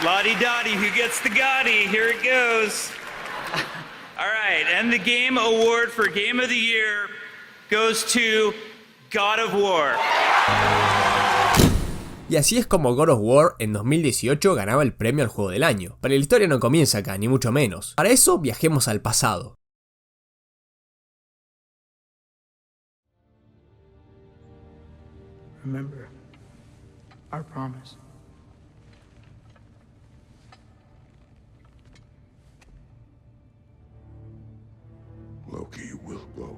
Lottie Dottie, who gets the Gotti? Here it goes. All right, and the Game Award for Game of the Year goes to God of War. Y así es como God of War en 2018 ganaba el premio al juego del año. Pero la historia no comienza acá, ni mucho menos. Para eso viajemos al pasado. Remember our promise. Loki will go.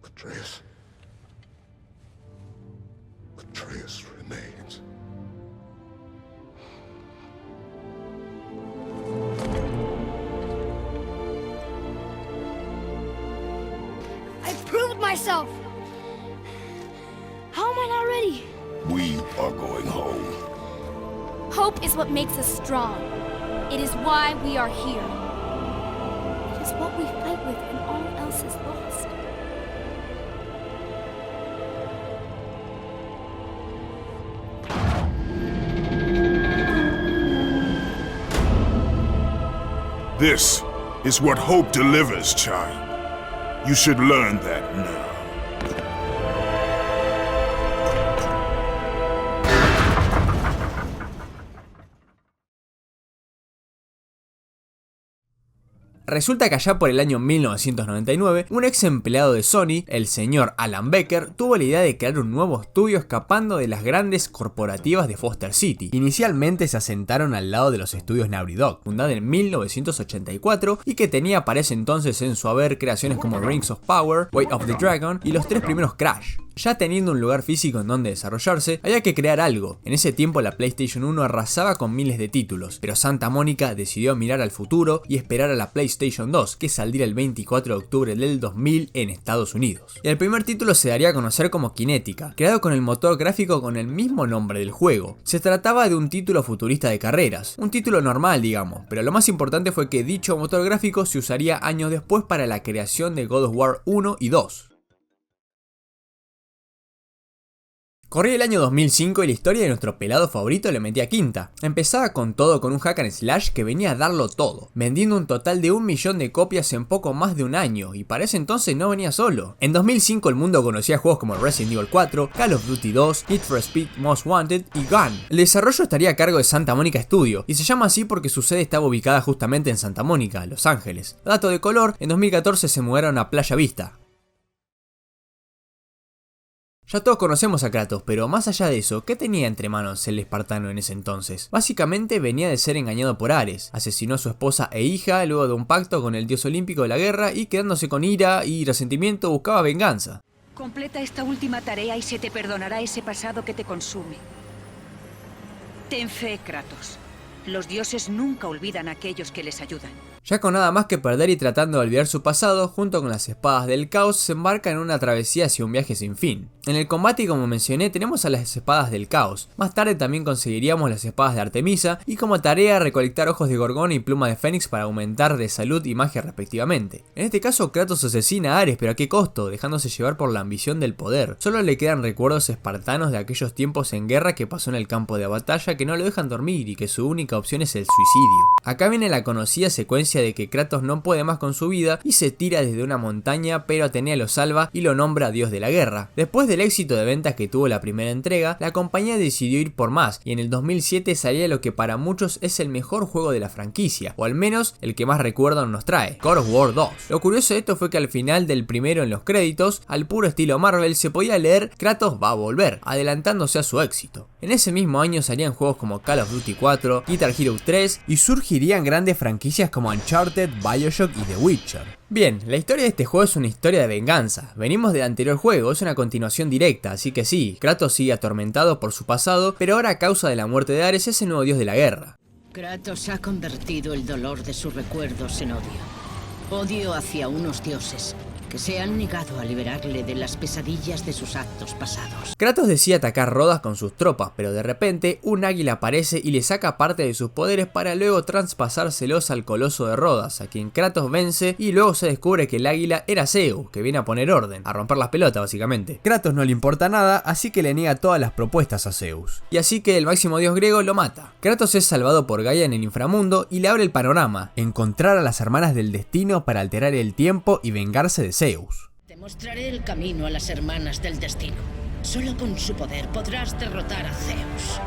Atreus remains. I've proved myself. How am I not ready? We are going home. Hope is what makes us strong. It is why we are here. It is what we fight with when all else is lost. This is what hope delivers, child. You should learn that now. Resulta que allá por el año 1999, un ex empleado de Sony, el señor Alan Becker, tuvo la idea de crear un nuevo estudio escapando de las grandes corporativas de Foster City. Inicialmente se asentaron al lado de los estudios Naughty Dog, fundada en 1984 y que tenía para ese entonces en su haber creaciones como Rings of Power, Way of the Dragon y los 3 primeros Crash. Ya teniendo un lugar físico en donde desarrollarse, había que crear algo. En ese tiempo la PlayStation 1 arrasaba con miles de títulos, pero Santa Mónica decidió mirar al futuro y esperar a la PlayStation 2, que saldría el 24 de octubre del 2000 en Estados Unidos. Y el primer título se daría a conocer como Kinetica, creado con el motor gráfico con el mismo nombre del juego. Se trataba de un título futurista de carreras, un título normal digamos, pero lo más importante fue que dicho motor gráfico se usaría años después para la creación de God of War 1 y 2. Corría el año 2005 y la historia de nuestro pelado favorito le metía quinta. Empezaba con todo con un hack and slash que venía a darlo todo, vendiendo un total de 1 millón de copias en poco más de un año, y para ese entonces no venía solo. En 2005 el mundo conocía juegos como Resident Evil 4, Call of Duty 2, Need for Speed Most Wanted y Gun. El desarrollo estaría a cargo de Santa Mónica Studio, y se llama así porque su sede estaba ubicada justamente en Santa Mónica, Los Ángeles. Dato de color, en 2014 se mudaron a Playa Vista. Ya todos conocemos a Kratos, pero más allá de eso, ¿qué tenía entre manos el espartano en ese entonces? Básicamente venía de ser engañado por Ares, asesinó a su esposa e hija luego de un pacto con el dios olímpico de la guerra y quedándose con ira y resentimiento buscaba venganza. Completa esta última tarea y se te perdonará ese pasado que te consume. Ten fe, Kratos. Los dioses nunca olvidan a aquellos que les ayudan. Ya con nada más que perder y tratando de olvidar su pasado, junto con las espadas del caos, se embarca en una travesía hacia un viaje sin fin. En el combate, como mencioné, tenemos a las espadas del caos. Más tarde también conseguiríamos las espadas de Artemisa y como tarea recolectar ojos de Gorgón y pluma de Fénix para aumentar de salud y magia respectivamente. En este caso Kratos asesina a Ares, pero ¿a qué costo? Dejándose llevar por la ambición del poder. Solo le quedan recuerdos espartanos de aquellos tiempos en guerra que pasó en el campo de batalla que no lo dejan dormir y que su única opción es el suicidio. Acá viene la conocida secuencia de que Kratos no puede más con su vida y se tira desde una montaña, pero Atenea lo salva y lo nombra dios de la guerra. Después del éxito de ventas que tuvo la primera entrega, la compañía decidió ir por más y en el 2007 salía lo que para muchos es el mejor juego de la franquicia, o al menos el que más recuerdos nos trae, God of War 2. Lo curioso de esto fue que al final del primero en los créditos, al puro estilo Marvel, se podía leer Kratos va a volver, adelantándose a su éxito. En ese mismo año salían juegos como Call of Duty 4, Guitar Hero 3 y surgirían grandes franquicias como Uncharted, BioShock y The Witcher. Bien, la historia de este juego es una historia de venganza. Venimos del anterior juego, es una continuación directa, así que sí, Kratos sigue atormentado por su pasado, pero ahora a causa de la muerte de Ares es el nuevo dios de la guerra. Kratos ha convertido el dolor de sus recuerdos en odio. Odio hacia unos dioses que se han negado a liberarle de las pesadillas de sus actos pasados. Kratos decide atacar Rodas con sus tropas, pero de repente un águila aparece y le saca parte de sus poderes para luego traspasárselos al coloso de Rodas, a quien Kratos vence, y luego se descubre que el águila era Zeus, que viene a poner orden, a romper las pelotas básicamente. Kratos no le importa nada, así que le niega todas las propuestas a Zeus. Y así que el máximo dios griego lo mata. Kratos es salvado por Gaia en el inframundo y le abre el panorama: encontrar a las hermanas del destino para alterar el tiempo y vengarse de Zeus. Te mostraré el camino a las hermanas del destino. Solo con su poder podrás derrotar a Zeus.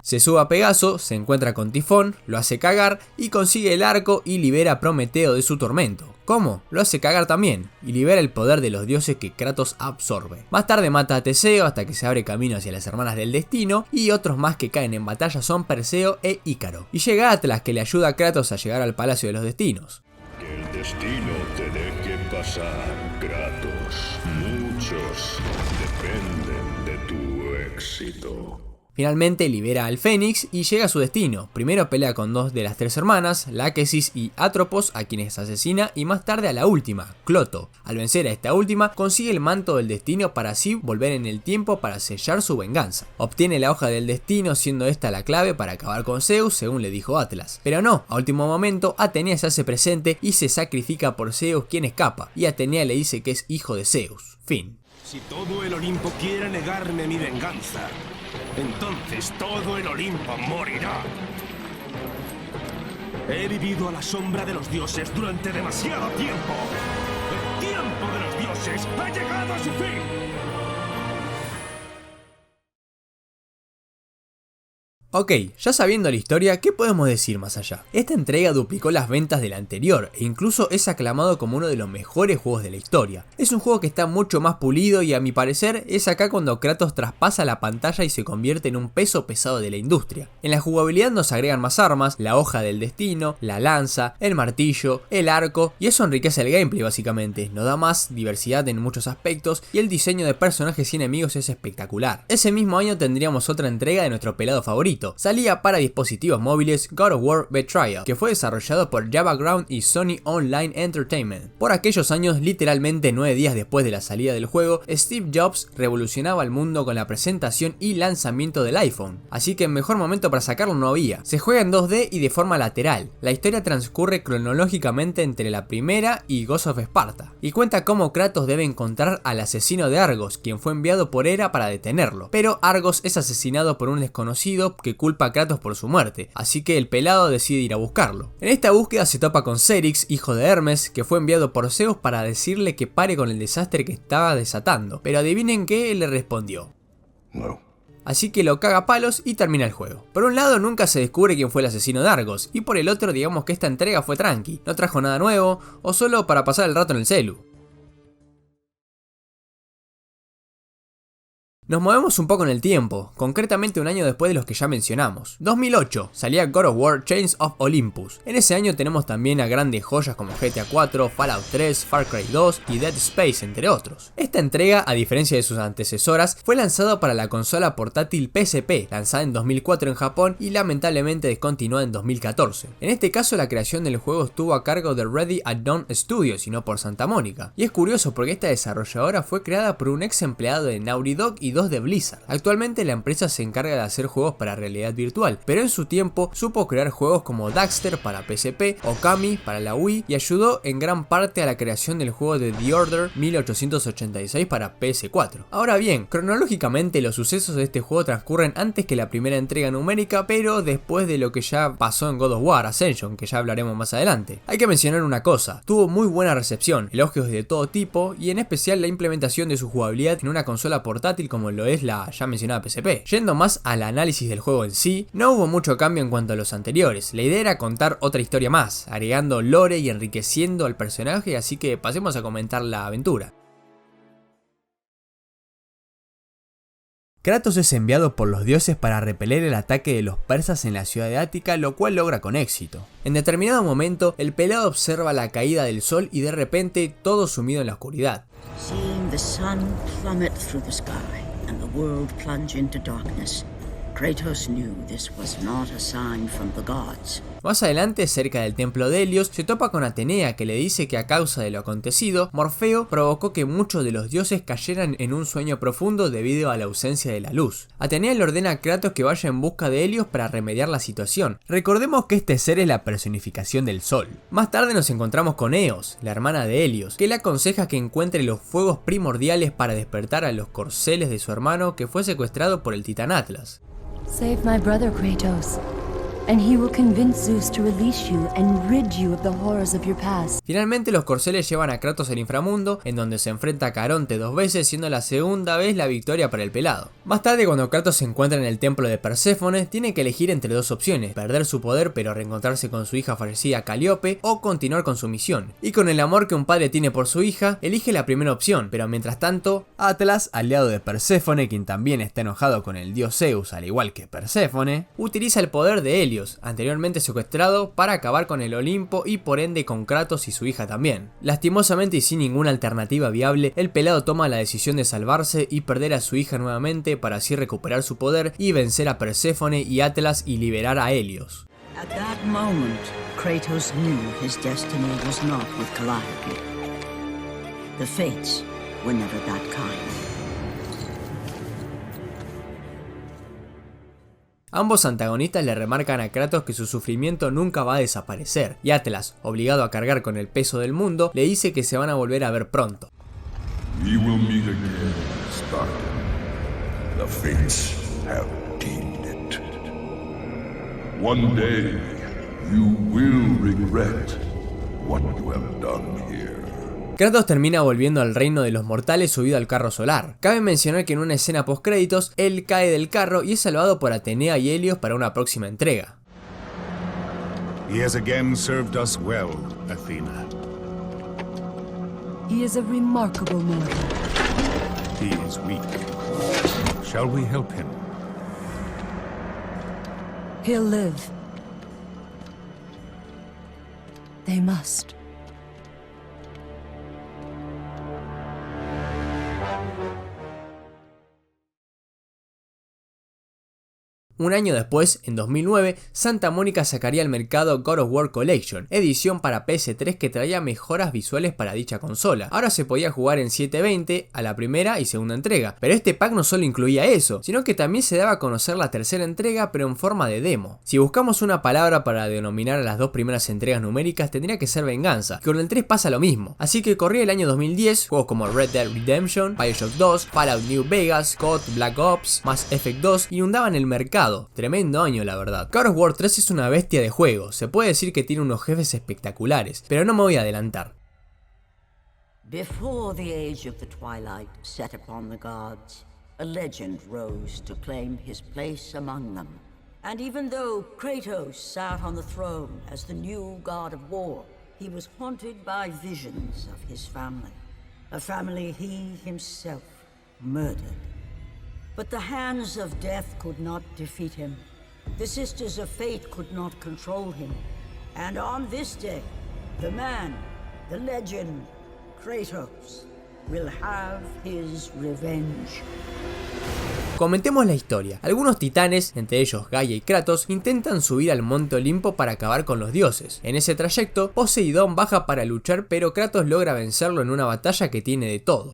Se sube a Pegaso, se encuentra con Tifón, lo hace cagar y consigue el arco y libera a Prometeo de su tormento. ¿Cómo? Lo hace cagar también, y libera el poder de los dioses que Kratos absorbe. Más tarde mata a Teseo hasta que se abre camino hacia las hermanas del destino, y otros más que caen en batalla son Perseo e Ícaro. Y llega Atlas, que le ayuda a Kratos a llegar al Palacio de los Destinos. Que el destino te deje pasar, Kratos. Muchos dependen de tu éxito. Finalmente libera al Fénix y llega a su destino. Primero pelea con dos de las tres hermanas, Láquesis y Atropos, a quienes asesina, y más tarde a la última, Cloto. Al vencer a esta última, consigue el manto del destino para así volver en el tiempo para sellar su venganza. Obtiene la hoja del destino, siendo esta la clave para acabar con Zeus, según le dijo Atlas. Pero no, a último momento Atenea se hace presente y se sacrifica por Zeus, quien escapa, y Atenea le dice que es hijo de Zeus. Fin. Si todo el Olimpo quiere negarme mi venganza, entonces todo el Olimpo morirá. He vivido a la sombra de los dioses durante demasiado tiempo. El tiempo de los dioses ha llegado a su fin. Ok, ya sabiendo la historia, ¿qué podemos decir más allá? Esta entrega duplicó las ventas de la anterior e incluso es aclamado como uno de los mejores juegos de la historia. Es un juego que está mucho más pulido y a mi parecer es acá cuando Kratos traspasa la pantalla y se convierte en un peso pesado de la industria. En la jugabilidad nos agregan más armas, la hoja del destino, la lanza, el martillo, el arco, y eso enriquece el gameplay básicamente, nos da más diversidad en muchos aspectos y el diseño de personajes y enemigos es espectacular. Ese mismo año tendríamos otra entrega de nuestro pelado favorito. Salía para dispositivos móviles God of War Betrayal, que fue desarrollado por Java Ground y Sony Online Entertainment. Por aquellos años, literalmente 9 días después de la salida del juego, Steve Jobs revolucionaba el mundo con la presentación y lanzamiento del iPhone, así que mejor momento para sacarlo no había. Se juega en 2D y de forma lateral. La historia transcurre cronológicamente entre la primera y Ghost of Sparta, y cuenta cómo Kratos debe encontrar al asesino de Argos, quien fue enviado por Hera para detenerlo. Pero Argos es asesinado por un desconocido que culpa a Kratos por su muerte, así que el pelado decide ir a buscarlo. En esta búsqueda se topa con Cérix, hijo de Hermes, que fue enviado por Zeus para decirle que pare con el desastre que estaba desatando, pero adivinen qué le respondió. No. Así que lo caga a palos y termina el juego. Por un lado nunca se descubre quién fue el asesino de Argos, y por el otro digamos que esta entrega fue tranqui, no trajo nada nuevo, o solo para pasar el rato en el celu. Nos movemos un poco en el tiempo, concretamente un año después de los que ya mencionamos. 2008, salía God of War Chains of Olympus. En ese año tenemos también a grandes joyas como GTA 4, Fallout 3, Far Cry 2 y Dead Space, entre otros. Esta entrega, a diferencia de sus antecesoras, fue lanzada para la consola portátil PSP, lanzada en 2004 en Japón y lamentablemente descontinuada en 2014. En este caso la creación del juego estuvo a cargo de Ready at Dawn Studios y no por Santa Mónica. Y es curioso porque esta desarrolladora fue creada por un ex empleado de Naughty Dog y de Blizzard. Actualmente la empresa se encarga de hacer juegos para realidad virtual, pero en su tiempo supo crear juegos como Daxter para PSP, Okami para la Wii y ayudó en gran parte a la creación del juego de The Order 1886 para PS4. Ahora bien, cronológicamente los sucesos de este juego transcurren antes que la primera entrega numérica, pero después de lo que ya pasó en God of War Ascension, que ya hablaremos más adelante. Hay que mencionar una cosa, tuvo muy buena recepción, elogios de todo tipo y en especial la implementación de su jugabilidad en una consola portátil como lo es la ya mencionada PSP. Yendo más al análisis del juego en sí, no hubo mucho cambio en cuanto a los anteriores. La idea era contar otra historia más, agregando lore y enriqueciendo al personaje, así que pasemos a comentar la aventura. Kratos es enviado por los dioses para repeler el ataque de los persas en la ciudad de Ática, lo cual logra con éxito. En determinado momento, el pelado observa la caída del sol y de repente todo sumido en la oscuridad. Seeing the sun plummet through the sky and the world plunge into darkness, Kratos knew this was not a sign from the gods. Más adelante, cerca del templo de Helios, se topa con Atenea, que le dice que a causa de lo acontecido, Morfeo provocó que muchos de los dioses cayeran en un sueño profundo debido a la ausencia de la luz. Atenea le ordena a Kratos que vaya en busca de Helios para remediar la situación. Recordemos que este ser es la personificación del sol. Más tarde nos encontramos con Eos, la hermana de Helios, que le aconseja que encuentre los fuegos primordiales para despertar a los corceles de su hermano que fue secuestrado por el titán Atlas. Save my brother, Kratos, and he will convince Zeus to release you and rid you of the horrors of your past. Finalmente los corceles llevan a Kratos al inframundo, en donde se enfrenta a Caronte 2 veces, siendo la segunda vez la victoria para el pelado. Más tarde, cuando Kratos se encuentra en el templo de Perséfone, tiene que elegir entre dos opciones: perder su poder pero reencontrarse con su hija fallecida Calíope, o continuar con su misión. Y con el amor que un padre tiene por su hija, elige la primera opción, pero mientras tanto, Atlas, aliado de Perséfone, quien también está enojado con el dios Zeus al igual que Perséfone, utiliza el poder de Helios, anteriormente secuestrado, para acabar con el Olimpo y por ende con Kratos y su hija también. Lastimosamente y sin ninguna alternativa viable, el pelado toma la decisión de salvarse y perder a su hija nuevamente para así recuperar su poder y vencer a Perséfone y Atlas y liberar a Helios. At that moment, Kratos knew his destiny was not with Calliope. The fates were never that kind. Ambos antagonistas le remarcan a Kratos que su sufrimiento nunca va a desaparecer, y Atlas, obligado a cargar con el peso del mundo, le dice que se van a volver a ver pronto. We will meet again, Spartan. The fates have deemed it. One day, you will regret what you have done here. Kratos termina volviendo al reino de los mortales subido al carro solar. Cabe mencionar que en una escena post créditos, él cae del carro y es salvado por Atenea y Helios para una próxima entrega. He has again served us well, Athena. He is a remarkable mortal. He is weak. Shall we help him? He'll live. They must. Un año después, en 2009, Santa Mónica sacaría al mercado God of War Collection, edición para PS3 que traía mejoras visuales para dicha consola. Ahora se podía jugar en 720 a la primera y segunda entrega, pero este pack no solo incluía eso, sino que también se daba a conocer la tercera entrega pero en forma de demo. Si buscamos una palabra para denominar a las dos primeras entregas numéricas, tendría que ser venganza, que con el 3 pasa lo mismo. Así que corría el año 2010, juegos como Red Dead Redemption, BioShock 2, Fallout New Vegas, COD, Black Ops, Mass Effect 2 inundaban el mercado. Tremendo año la verdad. God of War 3 es una bestia de juego, se puede decir que tiene unos jefes espectaculares, pero no me voy a adelantar. Before the age of the twilight set upon the gods, a legend rose to claim his place among them. And even though Kratos sat on the throne as the new god of war, he was haunted by visions of his family. A family he himself murdered. But the hands of death could not defeat him. The sisters of fate could not control him. And on this day, the man, the legend, Kratos, will have his revenge. Comentemos la historia. Algunos titanes, entre ellos Gaia y Kratos, intentan subir al monte Olimpo para acabar con los dioses. En ese trayecto, Poseidón baja para luchar, pero Kratos logra vencerlo en una batalla que tiene de todo.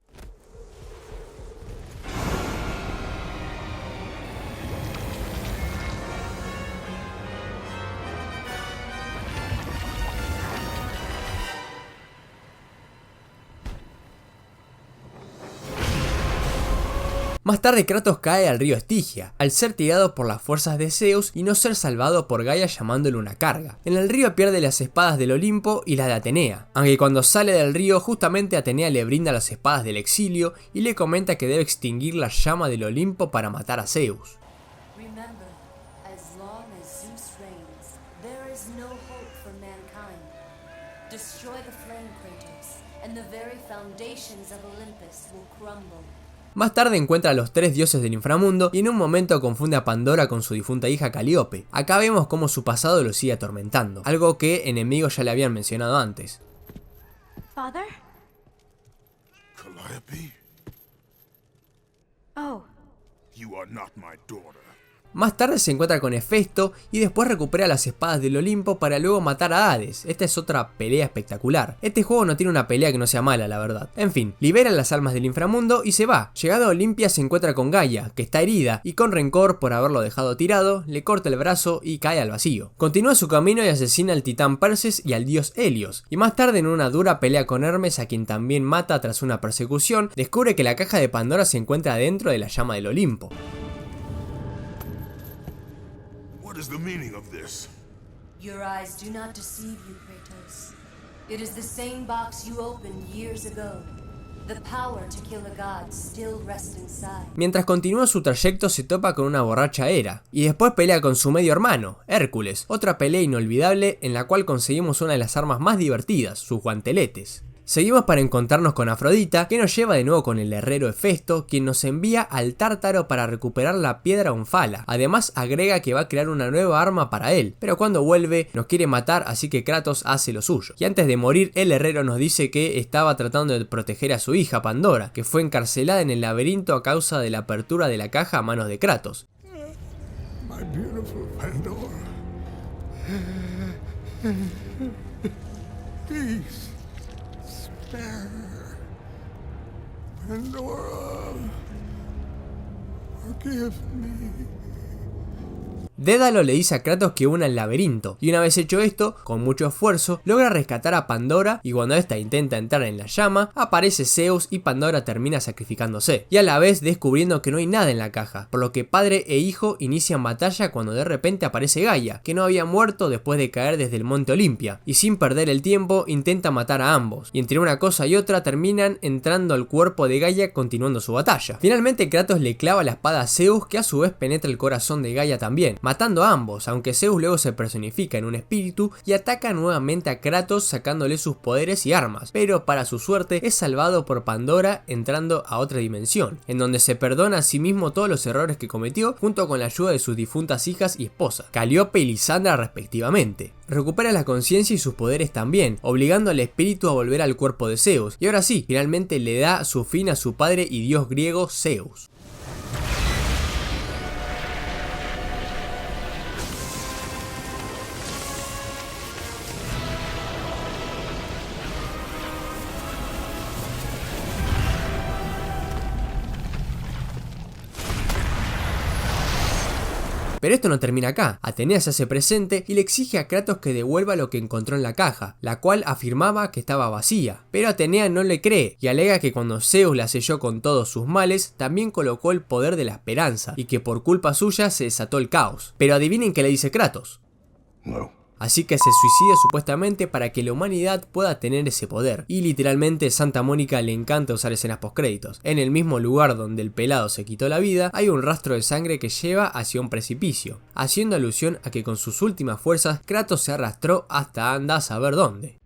Más tarde Kratos cae al río Estigia, al ser tirado por las fuerzas de Zeus y no ser salvado por Gaia llamándole una carga. En el río pierde las espadas del Olimpo y las de Atenea, aunque cuando sale del río justamente Atenea le brinda las espadas del exilio y le comenta que debe extinguir la llama del Olimpo para matar a Zeus. Remember, as long as Zeus reigns, there is no hope for mankind. Destroy the flame, Kratos, and the very foundations of Olympus will crumble. Más tarde encuentra a los 3 dioses del inframundo y en un momento confunde a Pandora con su difunta hija Calíope. Acá vemos cómo su pasado lo sigue atormentando, algo que enemigos ya le habían mencionado antes. Father? Calliope, Oh, you are not my daughter. Más tarde se encuentra con Hefesto y después recupera las espadas del Olimpo para luego matar a Hades. Esta es otra pelea espectacular. Este juego no tiene una pelea que no sea mala, la verdad. En fin, libera las almas del inframundo y se va. Llegado a Olimpia se encuentra con Gaia, que está herida y con rencor por haberlo dejado tirado, le corta el brazo y cae al vacío. Continúa su camino y asesina al titán Perses y al dios Helios. Y más tarde, en una dura pelea con Hermes, a quien también mata tras una persecución, descubre que la caja de Pandora se encuentra dentro de la llama del Olimpo. What is the meaning of this? Your eyes do not deceive you, Kratos. It is the same box you opened years ago. The power to kill a god still rests inside. Mientras continúa su trayecto se topa con una borracha Hera, y después pelea con su medio hermano, Hércules, otra pelea inolvidable en la cual conseguimos una de las armas más divertidas, sus guanteletes. Seguimos para encontrarnos con Afrodita, que nos lleva de nuevo con el herrero Hefesto, quien nos envía al Tártaro para recuperar la piedra Onfala. Además agrega que va a crear una nueva arma para él, pero cuando vuelve nos quiere matar, así que Kratos hace lo suyo. Y antes de morir el herrero nos dice que estaba tratando de proteger a su hija Pandora, que fue encarcelada en el laberinto a causa de la apertura de la caja a manos de Kratos. My beautiful Pandora. Peace. Pandora, forgive me. Dédalo le dice a Kratos que una el laberinto, y una vez hecho esto, con mucho esfuerzo, logra rescatar a Pandora, y cuando esta intenta entrar en la llama, aparece Zeus y Pandora termina sacrificándose, y a la vez descubriendo que no hay nada en la caja, por lo que padre e hijo inician batalla cuando de repente aparece Gaia, que no había muerto después de caer desde el monte Olimpia, y sin perder el tiempo intenta matar a ambos, y entre una cosa y otra terminan entrando al cuerpo de Gaia continuando su batalla. Finalmente Kratos le clava la espada a Zeus, que a su vez penetra el corazón de Gaia también, matando a ambos, aunque Zeus luego se personifica en un espíritu y ataca nuevamente a Kratos sacándole sus poderes y armas, pero para su suerte es salvado por Pandora entrando a otra dimensión, en donde se perdona a sí mismo todos los errores que cometió junto con la ayuda de sus difuntas hijas y esposas, Calíope y Lisandra respectivamente. Recupera la conciencia y sus poderes también, obligando al espíritu a volver al cuerpo de Zeus, y ahora sí, finalmente le da su fin a su padre y dios griego Zeus. Pero esto no termina acá. Atenea se hace presente y le exige a Kratos que devuelva lo que encontró en la caja, la cual afirmaba que estaba vacía. Pero Atenea no le cree y alega que cuando Zeus la selló con todos sus males, también colocó el poder de la esperanza y que por culpa suya se desató el caos. Pero adivinen qué le dice Kratos. No. Así que se suicida supuestamente para que la humanidad pueda tener ese poder. Y literalmente Santa Mónica le encanta usar escenas postcréditos. En el mismo lugar donde el pelado se quitó la vida, hay un rastro de sangre que lleva hacia un precipicio, haciendo alusión a que con sus últimas fuerzas Kratos se arrastró hasta anda a saber dónde.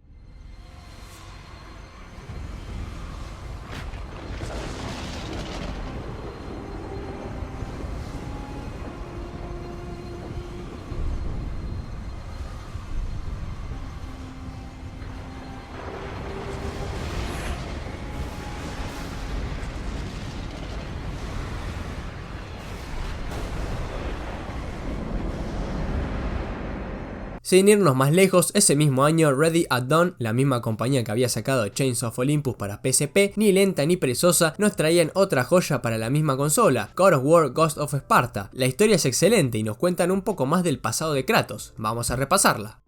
Sin irnos más lejos, ese mismo año Ready at Dawn, la misma compañía que había sacado Chains of Olympus para PSP, ni lenta ni perezosa, nos traían otra joya para la misma consola, God of War Ghost of Sparta. La historia es excelente y nos cuentan un poco más del pasado de Kratos. Vamos a repasarla.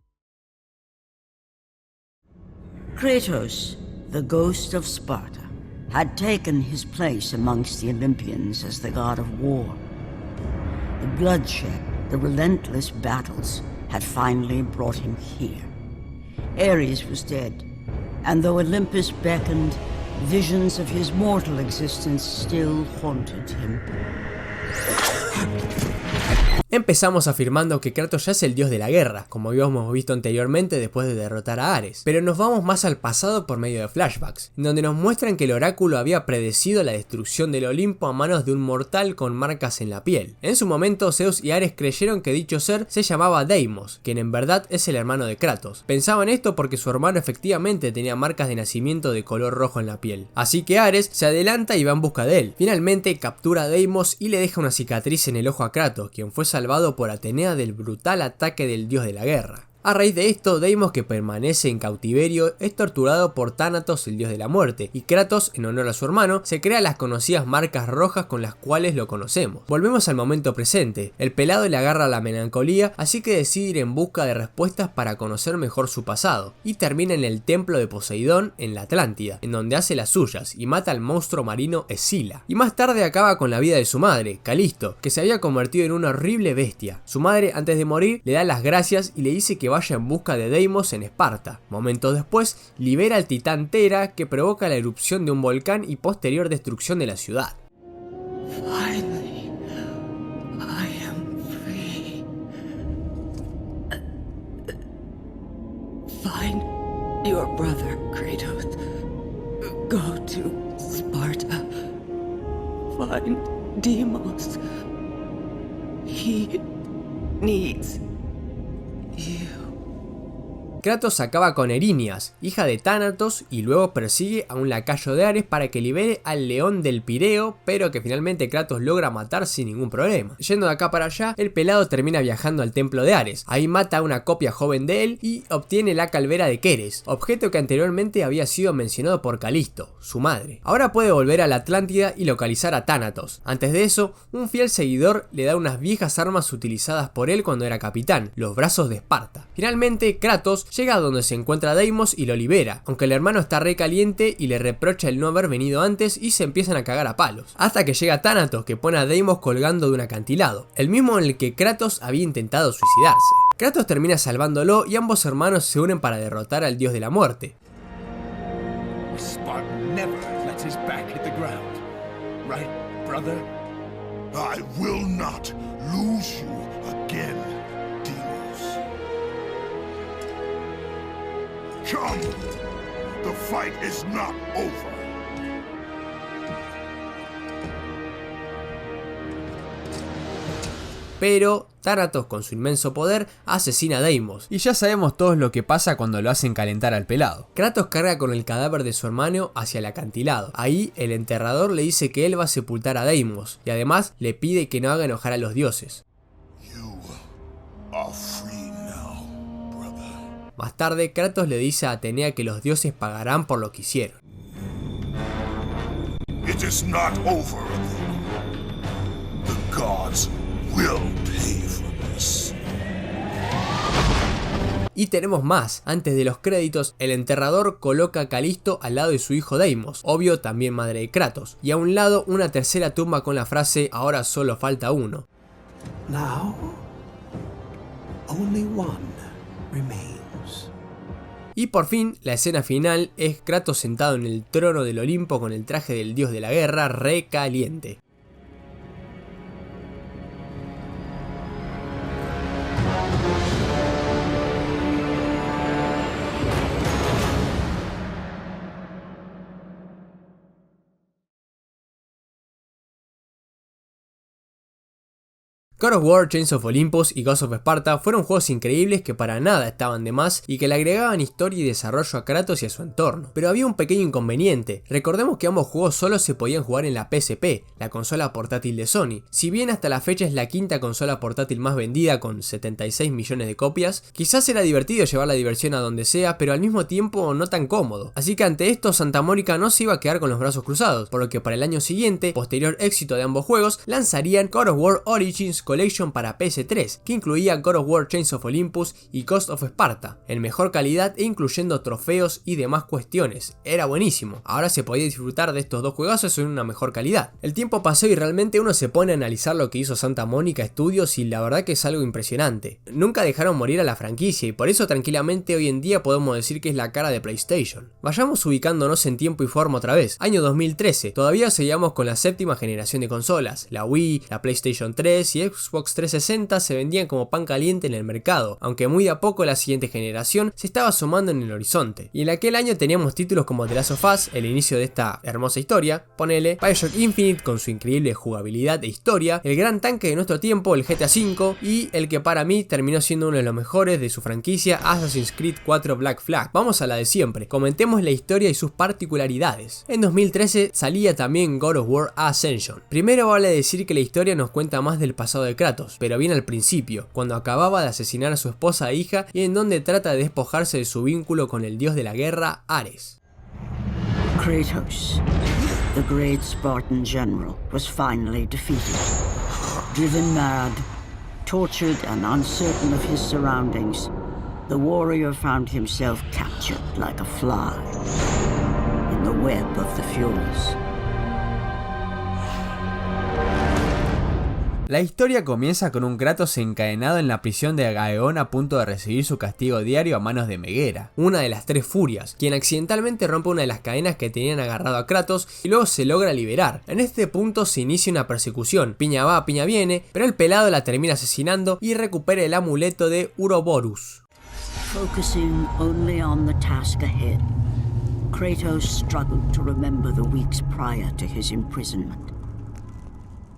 Kratos, the ghost of Sparta, had taken his place amongst the Olympians as the god of war. The bloodshed, the relentless battles, had finally brought him here. Ares was dead, and though Olympus beckoned, visions of his mortal existence still haunted him. Empezamos afirmando que Kratos ya es el dios de la guerra, como habíamos visto anteriormente después de derrotar a Ares, pero nos vamos más al pasado por medio de flashbacks, en donde nos muestran que el oráculo había predecido la destrucción del Olimpo a manos de un mortal con marcas en la piel. En su momento, Zeus y Ares creyeron que dicho ser se llamaba Deimos, quien en verdad es el hermano de Kratos. Pensaban esto porque su hermano efectivamente tenía marcas de nacimiento de color rojo en la piel, así que Ares se adelanta y va en busca de él. Finalmente captura a Deimos y le deja una cicatriz en el ojo a Kratos, quien fue salvado por Atenea del brutal ataque del dios de la guerra. A raíz de esto, Deimos, que permanece en cautiverio, es torturado por Thanatos, el dios de la muerte, y Kratos, en honor a su hermano, se crea las conocidas marcas rojas con las cuales lo conocemos. Volvemos al momento presente. El pelado le agarra la melancolía, así que decide ir en busca de respuestas para conocer mejor su pasado, y termina en el templo de Poseidón en la Atlántida, en donde hace las suyas y mata al monstruo marino Escila. Y más tarde acaba con la vida de su madre, Calisto, que se había convertido en una horrible bestia. Su madre, antes de morir, le da las gracias y le dice que vaya en busca de Deimos en Esparta. Momentos después, libera al titán Tera, que provoca la erupción de un volcán y posterior destrucción de la ciudad. Finally, I am free. Find your brother, Kratos. Go to Sparta. Find Deimos. He needs you. Kratos acaba con Erinias, hija de Thanatos, y luego persigue a un lacayo de Ares para que libere al león del Pireo, pero que finalmente Kratos logra matar sin ningún problema. Yendo de acá para allá, el pelado termina viajando al templo de Ares. Ahí mata a una copia joven de él y obtiene la calvera de Keres, objeto que anteriormente había sido mencionado por Calisto, su madre. Ahora puede volver a la Atlántida y localizar a Thanatos. Antes de eso, un fiel seguidor le da unas viejas armas utilizadas por él cuando era capitán, los brazos de Esparta. Finalmente, Kratos llega a donde se encuentra Deimos y lo libera, aunque el hermano está re caliente y le reprocha el no haber venido antes y se empiezan a cagar a palos. Hasta que llega Thanatos, que pone a Deimos colgando de un acantilado, el mismo en el que Kratos había intentado suicidarse. Kratos termina salvándolo y ambos hermanos se unen para derrotar al dios de la muerte. A Spartan never lets his back hit the ground. Right, brother? I will not lose you again, Deimos. Come! The fight is not over. Pero Thanatos, con su inmenso poder, asesina a Deimos, y ya sabemos todos lo que pasa cuando lo hacen calentar al pelado. Kratos carga con el cadáver de su hermano hacia el acantilado. Ahí el enterrador le dice que él va a sepultar a Deimos, y además le pide que no haga enojar a los dioses. Más tarde, Kratos le dice a Atenea que los dioses pagarán por lo que hicieron. It is not over. The gods will pay for this. Y tenemos más. Antes de los créditos, el enterrador coloca a Calisto al lado de su hijo Deimos, obvio también madre de Kratos, y a un lado una tercera tumba con la frase "ahora solo falta uno". Now, only one remains. Y por fin, la escena final es Kratos sentado en el trono del Olimpo con el traje del dios de la guerra re caliente. God of War, Chains of Olympus y Ghost of Sparta fueron juegos increíbles que para nada estaban de más y que le agregaban historia y desarrollo a Kratos y a su entorno. Pero había un pequeño inconveniente. Recordemos que ambos juegos solo se podían jugar en la PSP, la consola portátil de Sony. Si bien hasta la fecha es la quinta consola portátil más vendida con 76 millones de copias, quizás era divertido llevar la diversión a donde sea, pero al mismo tiempo no tan cómodo. Así que ante esto, Santa Mónica no se iba a quedar con los brazos cruzados, por lo que para el año siguiente, posterior éxito de ambos juegos, lanzarían God of War Origins Collection para PS3, que incluía God of War Chains of Olympus y Ghost of Sparta, en mejor calidad e incluyendo trofeos y demás cuestiones. Era buenísimo, ahora se podía disfrutar de estos dos juegazos en una mejor calidad. El tiempo pasó y realmente uno se pone a analizar lo que hizo Santa Mónica Studios y la verdad que es algo impresionante. Nunca dejaron morir a la franquicia y por eso tranquilamente hoy en día podemos decir que es la cara de PlayStation. Vayamos ubicándonos en tiempo y forma otra vez. Año 2013, todavía seguíamos con la séptima generación de consolas, la Wii, la PlayStation 3 y Xbox 360 se vendían como pan caliente en el mercado, aunque muy de a poco la siguiente generación se estaba sumando en el horizonte. Y en aquel año teníamos títulos como The Last of Us, el inicio de esta hermosa historia, ponele, Bioshock Infinite con su increíble jugabilidad e historia, el gran tanque de nuestro tiempo, el GTA V, y el que para mí terminó siendo uno de los mejores de su franquicia, Assassin's Creed 4 Black Flag. Vamos a la de siempre, comentemos la historia y sus particularidades. En 2013 salía también God of War Ascension. Primero vale decir que la historia nos cuenta más del pasado de Kratos, pero bien al principio, cuando acababa de asesinar a su esposa e hija y en donde trata de despojarse de su vínculo con el dios de la guerra, Ares. Kratos, the great Spartan general, was finally defeated. Driven mad, tortured and uncertain of his surroundings, the warrior found himself captured like a fly in the web of the Furies. La historia comienza con un Kratos encadenado en la prisión de Agaeón a punto de recibir su castigo diario a manos de Meguera, una de las tres furias, quien accidentalmente rompe una de las cadenas que tenían agarrado a Kratos y luego se logra liberar. En este punto se inicia una persecución, piña va, piña viene, pero el pelado la termina asesinando y recupera el amuleto de Uroboros. Focusing only on the task ahead, Kratos struggled to remember the weeks prior to his imprisonment.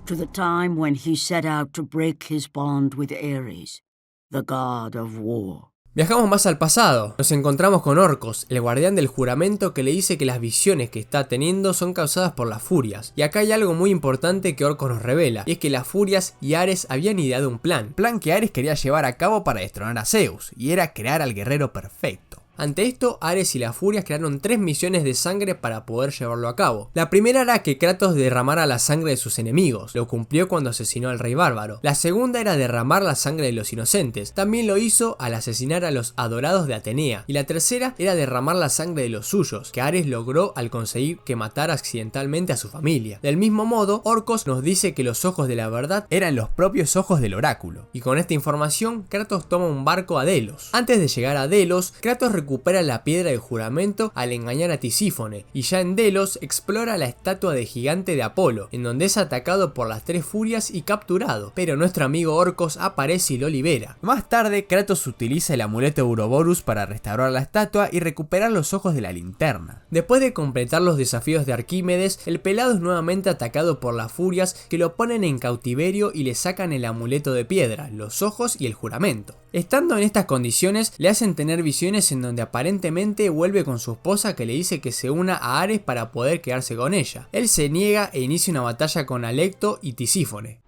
To the time when he set out to break his bond with Ares, the god of war. Viajamos más al pasado, nos encontramos con Orcos, el guardián del juramento que le dice que las visiones que está teniendo son causadas por las furias. Y acá hay algo muy importante que Orcos nos revela, y es que las furias y Ares habían ideado un plan que Ares quería llevar a cabo para destronar a Zeus, y era crear al guerrero perfecto. Ante esto, Ares y las furias crearon 3 misiones de sangre para poder llevarlo a cabo. La primera era que Kratos derramara la sangre de sus enemigos, lo cumplió cuando asesinó al rey bárbaro. La segunda era derramar la sangre de los inocentes, también lo hizo al asesinar a los adorados de Atenea. Y la tercera era derramar la sangre de los suyos, que Ares logró al conseguir que matara accidentalmente a su familia. Del mismo modo, Orcos nos dice que los ojos de la verdad eran los propios ojos del oráculo. Y con esta información, Kratos toma un barco a Delos. Antes de llegar a Delos, Kratos recupera la piedra del juramento al engañar a Tisífone, y ya en Delos explora la estatua de gigante de Apolo, en donde es atacado por las 3 furias y capturado, pero nuestro amigo Orcos aparece y lo libera. Más tarde, Kratos utiliza el amuleto de Uroboros para restaurar la estatua y recuperar los ojos de la linterna. Después de completar los desafíos de Arquímedes, el pelado es nuevamente atacado por las furias que lo ponen en cautiverio y le sacan el amuleto de piedra, los ojos y el juramento. Estando en estas condiciones, le hacen tener visiones en donde aparentemente vuelve con su esposa que le dice que se una a Ares para poder quedarse con ella. Él se niega e inicia una batalla con Alecto y Tisífone.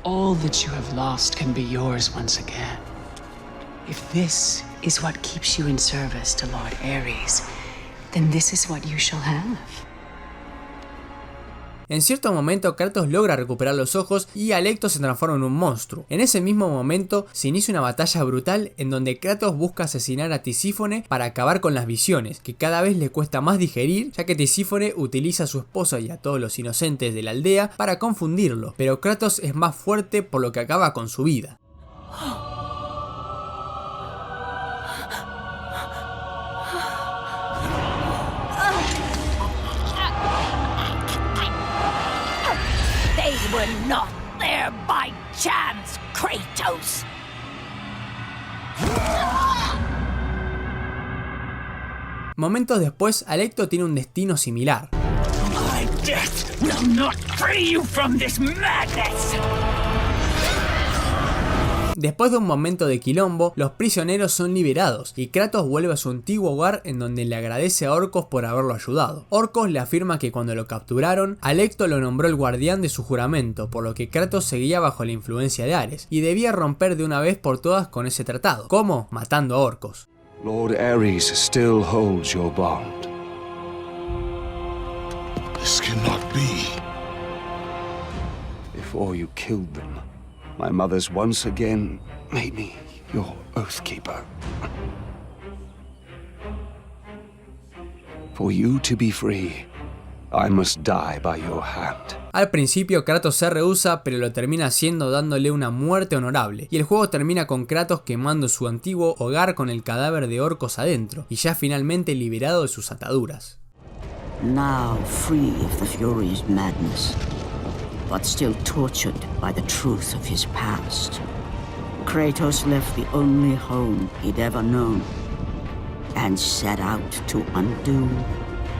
All that you have lost can be yours once again. If this is what keeps you in service to Lord Ares, then this is what you shall have. En cierto momento Kratos logra recuperar los ojos y Alecto se transforma en un monstruo. En ese mismo momento se inicia una batalla brutal en donde Kratos busca asesinar a Tisífone para acabar con las visiones, que cada vez le cuesta más digerir, ya que Tisífone utiliza a su esposa y a todos los inocentes de la aldea para confundirlo, pero Kratos es más fuerte por lo que acaba con su vida. We're not there by chance, Kratos! Momentos después, Alecto tiene un destino similar. My death will not free you from this madness! Después de un momento de quilombo, los prisioneros son liberados y Kratos vuelve a su antiguo hogar en donde le agradece a Orcos por haberlo ayudado. Orcos le afirma que cuando lo capturaron, Alecto lo nombró el guardián de su juramento, por lo que Kratos seguía bajo la influencia de Ares y debía romper de una vez por todas con ese tratado. ¿Cómo? Matando a Orcos. Lord Ares still holds your bond. This cannot be. Before you killed them, my mothers once again made me your Oathkeeper. For you to be free, I must die by your hand. Al principio Kratos se rehúsa, pero lo termina haciendo dándole una muerte honorable, y el juego termina con Kratos quemando su antiguo hogar con el cadáver de Orcos adentro, y ya finalmente liberado de sus ataduras. Now free of the Furies' madness, but still tortured by the truth of his past. Kratos left the only home he'd ever known and set out to undo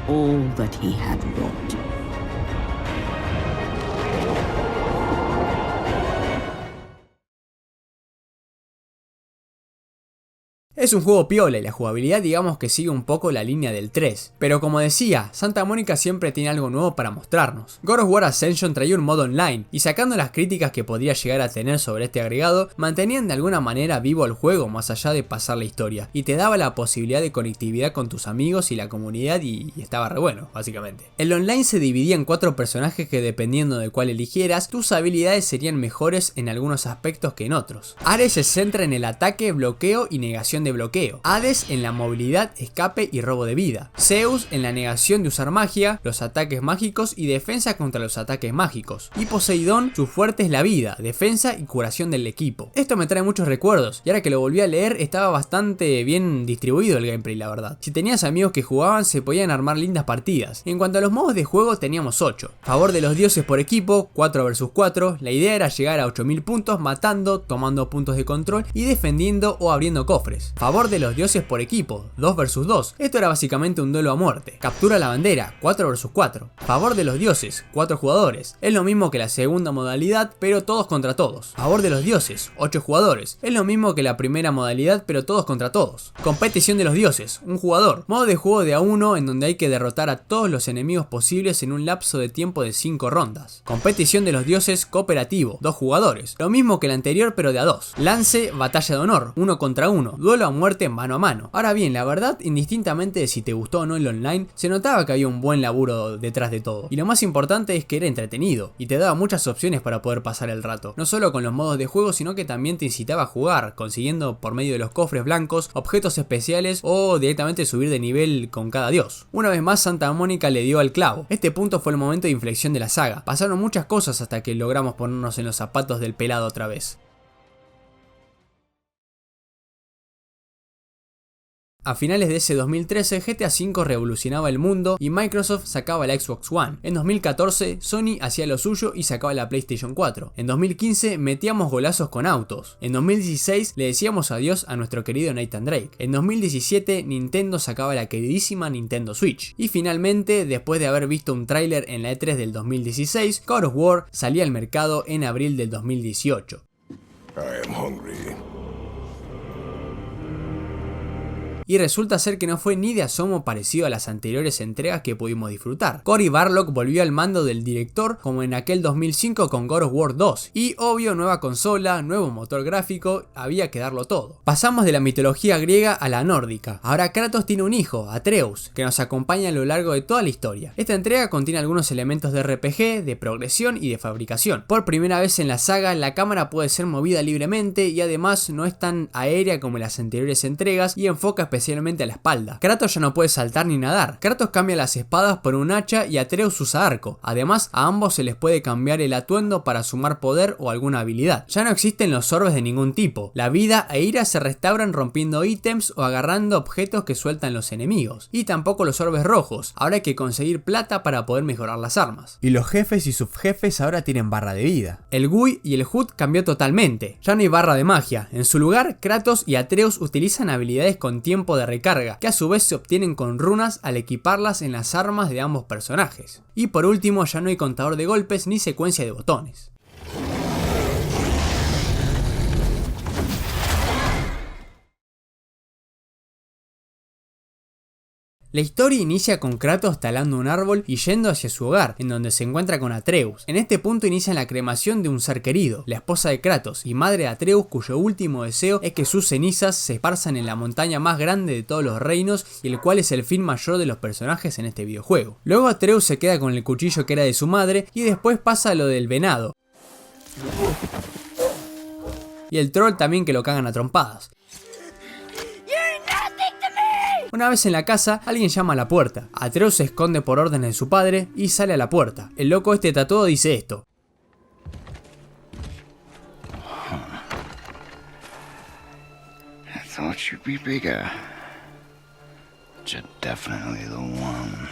all that he had wrought. Es un juego piola y la jugabilidad digamos que sigue un poco la línea del 3, pero como decía, Santa Mónica siempre tiene algo nuevo para mostrarnos. God of War Ascension traía un modo online, y sacando las críticas que podría llegar a tener sobre este agregado, mantenían de alguna manera vivo el juego más allá de pasar la historia, y te daba la posibilidad de conectividad con tus amigos y la comunidad y estaba re bueno, básicamente. El online se dividía en 4 personajes que dependiendo de cuál eligieras, tus habilidades serían mejores en algunos aspectos que en otros. Ares se centra en el ataque, bloqueo y negación de bloqueo. Hades en la movilidad, escape y robo de vida. Zeus en la negación de usar magia, los ataques mágicos y defensa contra los ataques mágicos. Y Poseidón, su fuerte es la vida, defensa y curación del equipo. Esto me trae muchos recuerdos y ahora que lo volví a leer estaba bastante bien distribuido el gameplay, la verdad. Si tenías amigos que jugaban se podían armar lindas partidas. En cuanto a los modos de juego teníamos 8. Favor de los dioses por equipo, 4 vs 4. La idea era llegar a 8000 puntos matando, tomando puntos de control y defendiendo o abriendo cofres. Favor de los dioses por equipo, 2 vs 2. Esto era básicamente un duelo a muerte. Captura la bandera, 4 vs 4. Favor de los dioses, 4 jugadores. Es lo mismo que la segunda modalidad, pero todos contra todos. Favor de los dioses, 8 jugadores. Es lo mismo que la primera modalidad, pero todos contra todos. Competición de los dioses, 1 jugador. Modo de juego de a 1 en donde hay que derrotar a todos los enemigos posibles en un lapso de tiempo de 5 rondas. Competición de los dioses cooperativo, 2 jugadores. Lo mismo que el anterior, pero de a 2. Lance, batalla de honor, 1 contra 1. Duelo a muerte mano a mano. Ahora bien, la verdad, indistintamente de si te gustó o no el online, se notaba que había un buen laburo detrás de todo. Y lo más importante es que era entretenido, y te daba muchas opciones para poder pasar el rato. No solo con los modos de juego, sino que también te incitaba a jugar, consiguiendo por medio de los cofres blancos, objetos especiales o directamente subir de nivel con cada dios. Una vez más, Santa Mónica le dio al clavo. Este punto fue el momento de inflexión de la saga. Pasaron muchas cosas hasta que logramos ponernos en los zapatos del pelado otra vez. A finales de ese 2013, GTA V revolucionaba el mundo y Microsoft sacaba la Xbox One. En 2014, Sony hacía lo suyo y sacaba la PlayStation 4. En 2015, metíamos golazos con autos. En 2016, le decíamos adiós a nuestro querido Nathan Drake. En 2017, Nintendo sacaba la queridísima Nintendo Switch. Y finalmente, después de haber visto un tráiler en la E3 del 2016, God of War salía al mercado en abril del 2018. I am hungry. Y resulta ser que no fue ni de asomo parecido a las anteriores entregas que pudimos disfrutar. Cory Barlog volvió al mando del director como en aquel 2005 con God of War 2. Y obvio, nueva consola, nuevo motor gráfico, había que darlo todo. Pasamos de la mitología griega a la nórdica. Ahora Kratos tiene un hijo, Atreus, que nos acompaña a lo largo de toda la historia. Esta entrega contiene algunos elementos de RPG, de progresión y de fabricación. Por primera vez en la saga, la cámara puede ser movida libremente y además no es tan aérea como en las anteriores entregas y enfoca especialmente a la espalda. Kratos ya no puede saltar ni nadar. Kratos cambia las espadas por un hacha y Atreus usa arco. Además, a ambos se les puede cambiar el atuendo para sumar poder o alguna habilidad. Ya no existen los orbes de ningún tipo. La vida e ira se restauran rompiendo ítems o agarrando objetos que sueltan los enemigos. Y tampoco los orbes rojos. Ahora hay que conseguir plata para poder mejorar las armas. Y los jefes y subjefes ahora tienen barra de vida. El GUI y el HUD cambió totalmente. Ya no hay barra de magia. En su lugar, Kratos y Atreus utilizan habilidades con tiempo de recarga, que a su vez se obtienen con runas al equiparlas en las armas de ambos personajes. Y por último, ya no hay contador de golpes ni secuencia de botones. La historia inicia con Kratos talando un árbol y yendo hacia su hogar, en donde se encuentra con Atreus. En este punto inicia la cremación de un ser querido, la esposa de Kratos y madre de Atreus, cuyo último deseo es que sus cenizas se esparzan en la montaña más grande de todos los reinos y el cual es el fin mayor de los personajes en este videojuego. Luego Atreus se queda con el cuchillo que era de su madre y después pasa lo del venado. Y el troll también, que lo cagan a trompadas. Una vez en la casa, alguien llama a la puerta. Atreus se esconde por órdenes de su padre y sale a la puerta. El loco este tatuado dice esto. I thought you'd be bigger. You're definitely the one.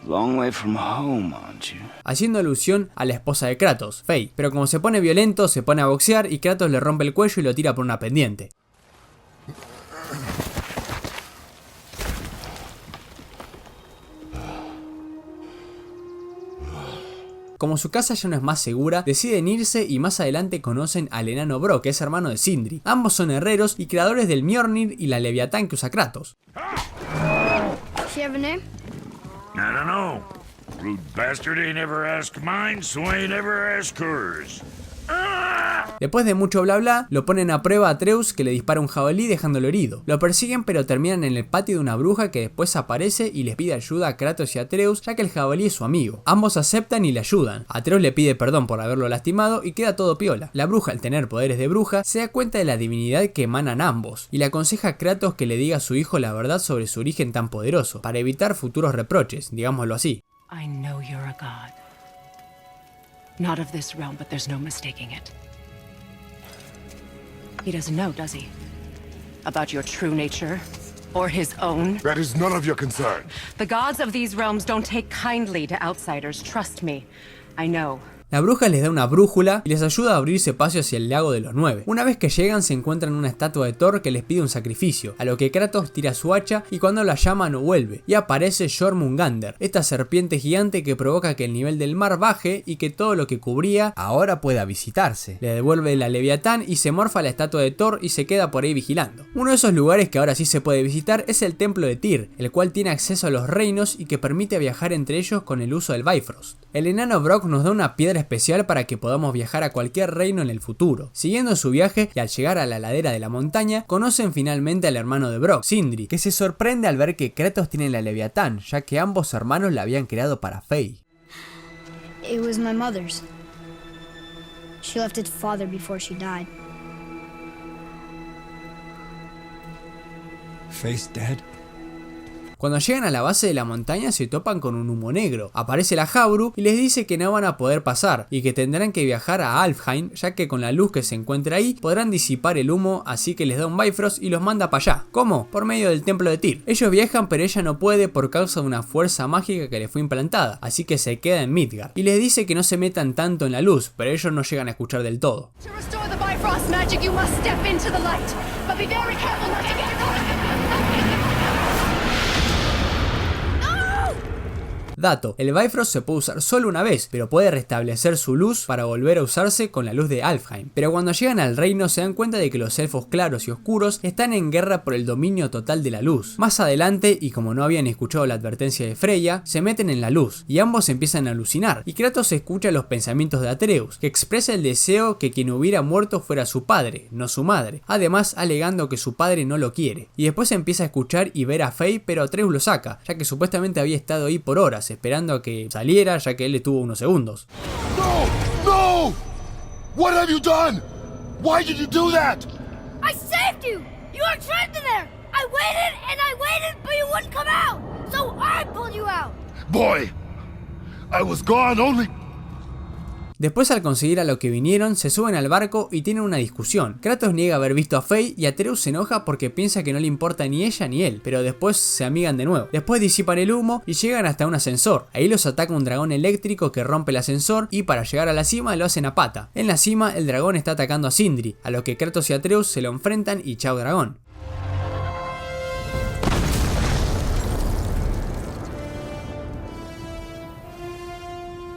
Long way from home, aren't you? Haciendo alusión a la esposa de Kratos, Faye, pero como se pone violento, se pone a boxear y Kratos le rompe el cuello y lo tira por una pendiente. Como su casa ya no es más segura, deciden irse y más adelante conocen al enano Brok, que es hermano de Sindri. Ambos son herreros y creadores del Mjolnir y la Leviatán que usa Kratos. She have a name? I don't know. Rude bastard ain't ever asked mine, so ain't ever asked hers. Después de mucho bla bla, lo ponen a prueba a Atreus, que le dispara un jabalí dejándolo herido. Lo persiguen pero terminan en el patio de una bruja que después aparece y les pide ayuda a Kratos y a Atreus, ya que el jabalí es su amigo. Ambos aceptan y le ayudan. Atreus le pide perdón por haberlo lastimado y queda todo piola. La bruja, al tener poderes de bruja, se da cuenta de la divinidad que emanan ambos y le aconseja a Kratos que le diga a su hijo la verdad sobre su origen tan poderoso, para evitar futuros reproches, digámoslo así. I know you're a god. Not of this realm, but there's no mistaking it. He doesn't know, does he? About your true nature? Or his own? That is none of your concern. The gods of these realms don't take kindly to outsiders, trust me. I know. La bruja les da una brújula y les ayuda a abrirse paso hacia el lago de los 9. Una vez que llegan se encuentran una estatua de Thor que les pide un sacrificio, a lo que Kratos tira su hacha y cuando la llama no vuelve, y aparece Jormungandr, esta serpiente gigante que provoca que el nivel del mar baje y que todo lo que cubría ahora pueda visitarse. Le devuelve la Leviatán y se morfa la estatua de Thor y se queda por ahí vigilando. Uno de esos lugares que ahora sí se puede visitar es el templo de Tyr, el cual tiene acceso a los reinos y que permite viajar entre ellos con el uso del Bifrost. El enano Brok nos da una piedra especial para que podamos viajar a cualquier reino en el futuro. Siguiendo su viaje y al llegar a la ladera de la montaña, conocen finalmente al hermano de Brok, Sindri, que se sorprende al ver que Kratos tiene la Leviatán, ya que ambos hermanos la habían creado para Faye. It was my mother's. She left it to father before she died. Faye's dead? Cuando llegan a la base de la montaña se topan con un humo negro. Aparece la Jabru y les dice que no van a poder pasar y que tendrán que viajar a Alfheim, ya que con la luz que se encuentra ahí podrán disipar el humo, así que les da un Bifrost y los manda para allá. ¿Cómo? Por medio del templo de Tyr. Ellos viajan pero ella no puede por causa de una fuerza mágica que le fue implantada, así que se queda en Midgard. Y les dice que no se metan tanto en la luz, pero ellos no llegan a escuchar del todo. To restore the Bifrost magic, you must step into the light, but be very careful not to get caught. Dato, el Bifrost se puede usar solo una vez, pero puede restablecer su luz para volver a usarse con la luz de Alfheim. Pero cuando llegan al reino se dan cuenta de que los elfos claros y oscuros están en guerra por el dominio total de la luz. Más adelante, y como no habían escuchado la advertencia de Freya, se meten en la luz, y ambos empiezan a alucinar, y Kratos escucha los pensamientos de Atreus, que expresa el deseo que quien hubiera muerto fuera su padre, no su madre, además alegando que su padre no lo quiere. Y después empieza a escuchar y ver a Faye, pero Atreus lo saca, ya que supuestamente había estado ahí por horas, esperando a que saliera, ya que él estuvo unos segundos. No! No! What have you done? Why did you do that? I saved you! You were trapped in there! I waited, but you wouldn't come out! So I pulled you out! Boy, I was gone only... Después, al conseguir a lo que vinieron, se suben al barco y tienen una discusión. Kratos niega haber visto a Faye y Atreus se enoja porque piensa que no le importa ni ella ni él, pero después se amigan de nuevo. Después disipan el humo y llegan hasta un ascensor. Ahí los ataca un dragón eléctrico que rompe el ascensor y para llegar a la cima lo hacen a pata. En la cima el dragón está atacando a Sindri, a lo que Kratos y Atreus se lo enfrentan y chao dragón.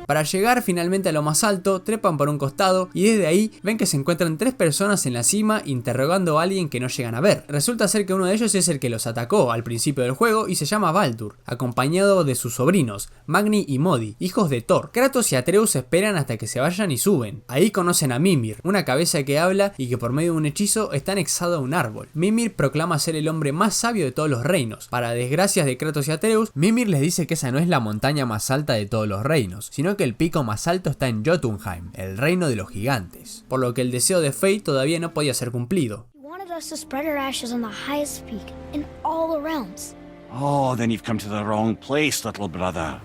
Para llegar finalmente a lo más alto, trepan por un costado y desde ahí ven que se encuentran 3 personas en la cima interrogando a alguien que no llegan a ver. Resulta ser que uno de ellos es el que los atacó al principio del juego y se llama Baldur, acompañado de sus sobrinos, Magni y Modi, hijos de Thor. Kratos y Atreus esperan hasta que se vayan y suben. Ahí conocen a Mimir, una cabeza que habla y que por medio de un hechizo está anexado a un árbol. Mimir proclama ser el hombre más sabio de todos los reinos. Para desgracias de Kratos y Atreus, Mimir les dice que esa no es la montaña más alta de todos los reinos, sino que el pico más alto está en Jotunheim, el reino de los gigantes, por lo que el deseo de Faye todavía no podía ser cumplido. You wanted us to spread our ashes on the highest peak in all the realms. Oh, then you've come to the wrong place, little brother.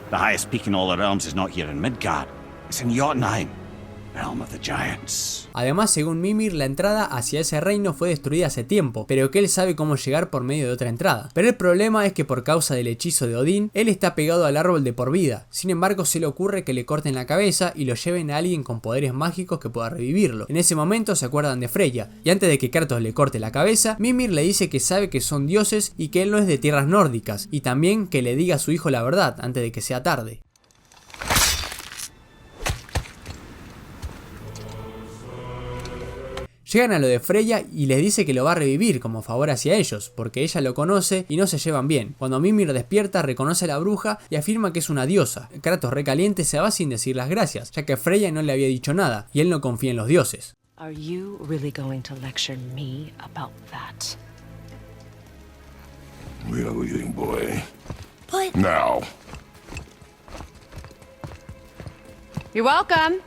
The highest peak in all the realms is not here in Midgard. It's in Jotunheim. realm of the giants. Además, según Mimir, la entrada hacia ese reino fue destruida hace tiempo, pero que él sabe cómo llegar por medio de otra entrada. Pero el problema es que por causa del hechizo de Odín, él está pegado al árbol de por vida. Sin embargo, se le ocurre que le corten la cabeza y lo lleven a alguien con poderes mágicos que pueda revivirlo. En ese momento se acuerdan de Freya, y antes de que Kratos le corte la cabeza, Mimir le dice que sabe que son dioses y que él no es de tierras nórdicas, y también que le diga a su hijo la verdad antes de que sea tarde. Llegan a lo de Freya y les dice que lo va a revivir como favor hacia ellos, porque ella lo conoce y no se llevan bien. Cuando Mimir despierta, reconoce a la bruja y afirma que es una diosa. Kratos, recaliente, se va sin decir las gracias, ya que Freya no le había dicho nada, y él no confía en los dioses. Are you really going to lecture me about that? We are leaving, boy. But... Now. You're welcome.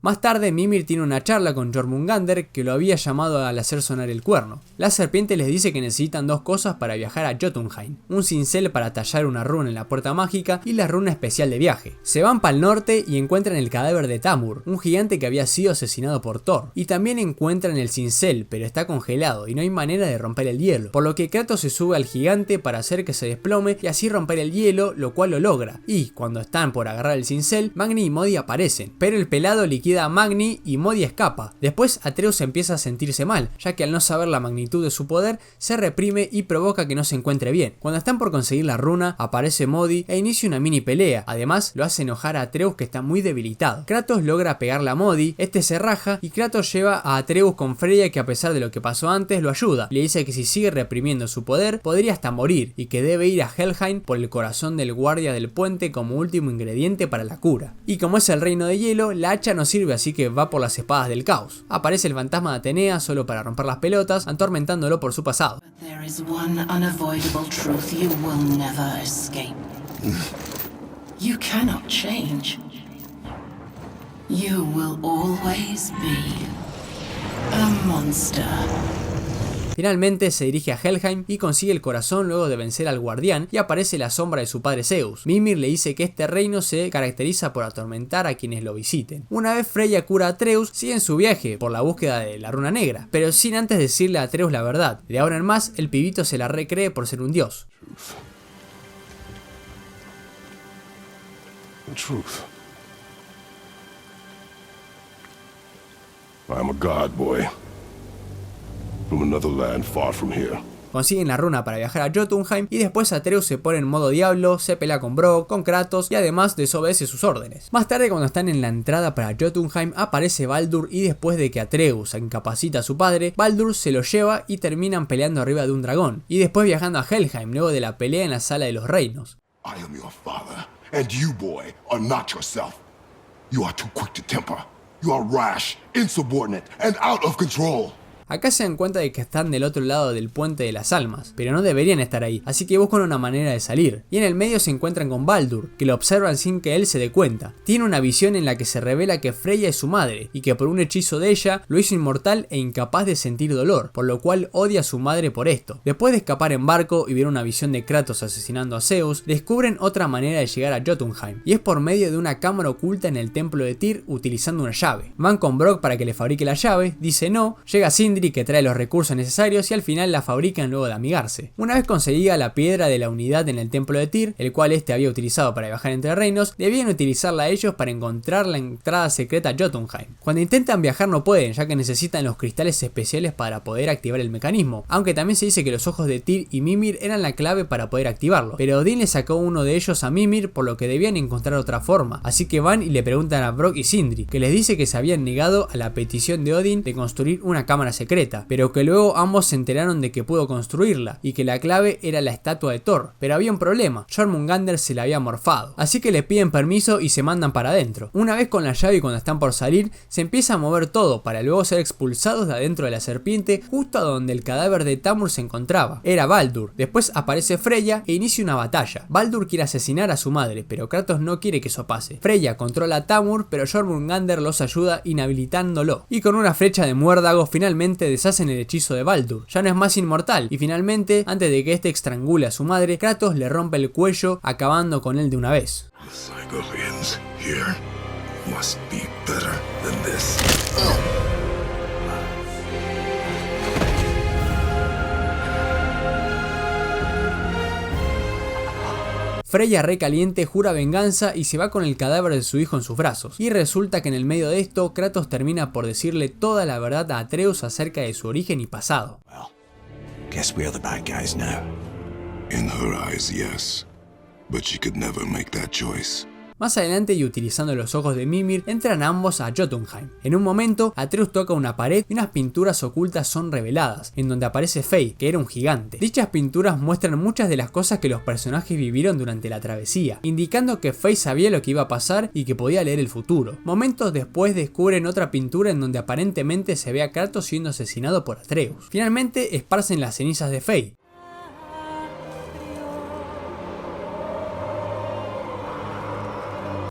Más tarde, Mimir tiene una charla con Jormungandr, que lo había llamado al hacer sonar el cuerno. La serpiente les dice que necesitan dos cosas para viajar a Jotunheim: un cincel para tallar una runa en la puerta mágica y la runa especial de viaje. Se van para el norte y encuentran el cadáver de Tamur, un gigante que había sido asesinado por Thor. Y también encuentran el cincel, pero está congelado y no hay manera de romper el hielo, por lo que Kratos se sube al gigante para hacer que se desplome y así romper el hielo, lo cual lo logra. Y cuando están por agarrar el cincel, Magni y Modi aparecen, pero el pelado liquida a Magni y Modi escapa. Después Atreus empieza a sentirse mal, ya que al no saber la magnitud de su poder, se reprime y provoca que no se encuentre bien. Cuando están por conseguir la runa, aparece Modi e inicia una mini pelea. Además, lo hace enojar a Atreus, que está muy debilitado. Kratos logra pegarle a Modi, este se raja y Kratos lleva a Atreus con Freya, que a pesar de lo que pasó antes, lo ayuda. Le dice que si sigue reprimiendo su poder, podría hasta morir y que debe ir a Helheim por el corazón del guardia del puente como último ingrediente para la cura. Y como es el reino de hielo, la hacha no sirve, así que va por las espadas del caos. Aparece el fantasma de Atenea solo para romper las pelotas, atormentándolo por su pasado. There is one unavoidable truth you will never escape. You cannot change. You will always be a monster. Finalmente se dirige a Helheim y consigue el corazón luego de vencer al guardián, y aparece la sombra de su padre Zeus. Mimir le dice que este reino se caracteriza por atormentar a quienes lo visiten. Una vez Freya cura a Atreus, siguen su viaje por la búsqueda de la runa negra, pero sin antes decirle a Atreus la verdad. De ahora en más, el pibito se la recree por ser un dios. The truth. I'm a god, boy. From another land far from here. Consiguen la runa para viajar a Jotunheim y después Atreus se pone en modo diablo, se pelea con Brok, con Kratos y además desobedece sus órdenes. Más tarde, cuando están en la entrada para Jotunheim, aparece Baldur y después de que Atreus incapacita a su padre, Baldur se lo lleva y terminan peleando arriba de un dragón. Y después viajando a Helheim luego de la pelea en la sala de los reinos. I am your father, and you, boy, are not yourself. You are too quick to temper. You are rash, insubordinate, and out of control. Acá se dan cuenta de que están del otro lado del puente de las almas, pero no deberían estar ahí, así que buscan una manera de salir. Y en el medio se encuentran con Baldur, que lo observan sin que él se dé cuenta. Tiene una visión en la que se revela que Freya es su madre, y que por un hechizo de ella lo hizo inmortal e incapaz de sentir dolor, por lo cual odia a su madre por esto. Después de escapar en barco y ver una visión de Kratos asesinando a Zeus, descubren otra manera de llegar a Jotunheim, y es por medio de una cámara oculta en el templo de Tyr utilizando una llave. Van con Brok para que le fabrique la llave, dice no, llega Sindri que trae los recursos necesarios y al final la fabrican luego de amigarse. Una vez conseguida la piedra de la unidad en el templo de Tyr, el cual este había utilizado para viajar entre reinos, debían utilizarla ellos para encontrar la entrada secreta a Jotunheim. Cuando intentan viajar no pueden, ya que necesitan los cristales especiales para poder activar el mecanismo, aunque también se dice que los ojos de Tyr y Mimir eran la clave para poder activarlo, pero Odín le sacó uno de ellos a Mimir, por lo que debían encontrar otra forma, así que van y le preguntan a Brok y Sindri, que les dice que se habían negado a la petición de Odín de construir una cámara secreta, pero que luego ambos se enteraron de que pudo construirla y que la clave era la estatua de Thor. Pero había un problema, Jormungandr se la había morfado, así que le piden permiso y se mandan para adentro. Una vez con la llave y cuando están por salir, se empieza a mover todo para luego ser expulsados de adentro de la serpiente, justo a donde el cadáver de Tamur se encontraba. Era Baldur. Después aparece Freya e inicia una batalla. Baldur quiere asesinar a su madre, pero Kratos no quiere que eso pase. Freya controla a Tamur, pero Jormungandr los ayuda inhabilitándolo, y con una flecha de muérdago finalmente deshacen el hechizo de Baldur. Ya no es más inmortal y finalmente, antes de que este estrangule a su madre, Kratos le rompe el cuello, acabando con él de una vez. The cycle ends here. must be better than this. Freya, recaliente, jura venganza y se va con el cadáver de su hijo en sus brazos. Y resulta que en el medio de esto, Kratos termina por decirle toda la verdad a Atreus acerca de su origen y pasado. Guess we're the bad guys now. In her eyes, yes. But she could never make that choice. Más adelante, y utilizando los ojos de Mimir, entran ambos a Jotunheim. En un momento, Atreus toca una pared y unas pinturas ocultas son reveladas, en donde aparece Faye, que era un gigante. Dichas pinturas muestran muchas de las cosas que los personajes vivieron durante la travesía, indicando que Faye sabía lo que iba a pasar y que podía leer el futuro. Momentos después descubren otra pintura en donde aparentemente se ve a Kratos siendo asesinado por Atreus. Finalmente, esparcen las cenizas de Faye.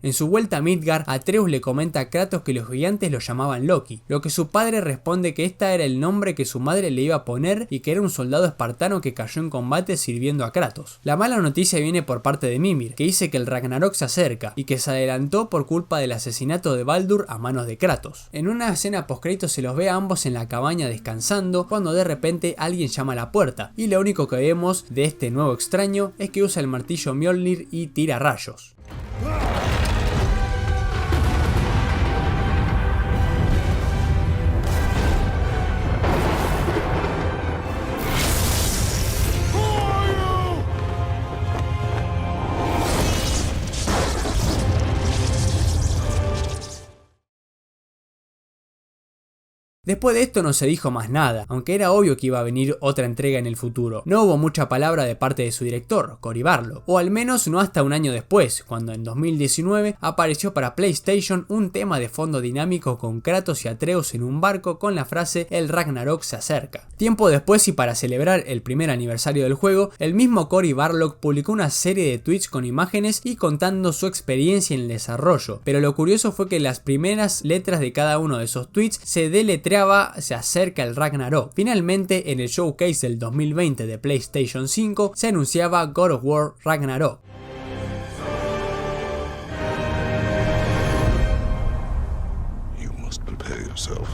En su vuelta a Midgard, Atreus le comenta a Kratos que los gigantes lo llamaban Loki, lo que su padre responde que este era el nombre que su madre le iba a poner y que era un soldado espartano que cayó en combate sirviendo a Kratos. La mala noticia viene por parte de Mimir, que dice que el Ragnarok se acerca y que se adelantó por culpa del asesinato de Baldur a manos de Kratos. En una escena postcréditos se los ve a ambos en la cabaña descansando cuando de repente alguien llama a la puerta y lo único que vemos de este nuevo extraño es que usa el martillo Mjolnir y tira rayos. Después de esto no se dijo más nada, aunque era obvio que iba a venir otra entrega en el futuro. No hubo mucha palabra de parte de su director, Cory Barlog, o al menos no hasta un año después, cuando en 2019 apareció para PlayStation un tema de fondo dinámico con Kratos y Atreus en un barco con la frase "El Ragnarok se acerca". Tiempo después, y para celebrar el primer aniversario del juego, el mismo Cory Barlog publicó una serie de tweets con imágenes y contando su experiencia en el desarrollo, pero lo curioso fue que las primeras letras de cada uno de esos tweets se deletreaban "Se acerca el Ragnarok". Finalmente, en el showcase del 2020 de PlayStation 5 se anunciaba God of War Ragnarok. You must prepare yourself.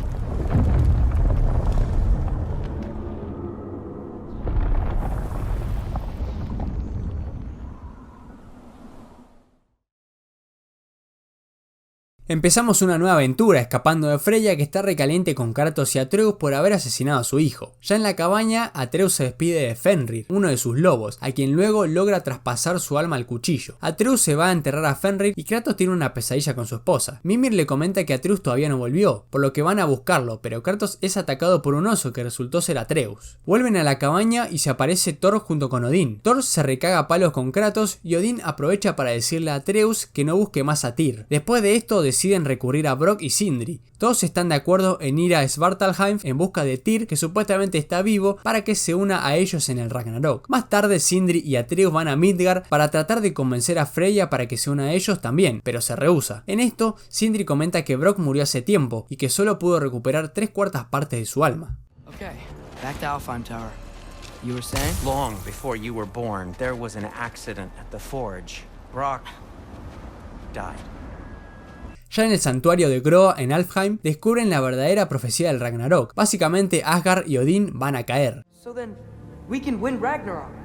Empezamos una nueva aventura escapando de Freya, que está recaliente con Kratos y Atreus por haber asesinado a su hijo. Ya en la cabaña, Atreus se despide de Fenrir, uno de sus lobos, a quien luego logra traspasar su alma al cuchillo. Atreus se va a enterrar a Fenrir y Kratos tiene una pesadilla con su esposa. Mimir le comenta que Atreus todavía no volvió, por lo que van a buscarlo, pero Kratos es atacado por un oso que resultó ser Atreus. Vuelven a la cabaña y se aparece Thor junto con Odín. Thor se recaga a palos con Kratos y Odín aprovecha para decirle a Atreus que no busque más a Tyr. Después de esto deciden recurrir a Brok y Sindri. Todos están de acuerdo en ir a Svartalfheim en busca de Tyr, que supuestamente está vivo, para que se una a ellos en el Ragnarok. Más tarde, Sindri y Atreus van a Midgard para tratar de convencer a Freya para que se una a ellos también, pero se rehúsa. En esto, Sindri comenta que Brok murió hace tiempo y que solo pudo recuperar 3/4 partes de su alma. Okay, back to Alfheim Tower. You were saying? Long before you were born, there was an accident at the forge. Brock died. Ya en el santuario de Groa en Alfheim descubren la verdadera profecía del Ragnarok. Básicamente Asgard y Odín van a caer. So then, we can win Ragnarok.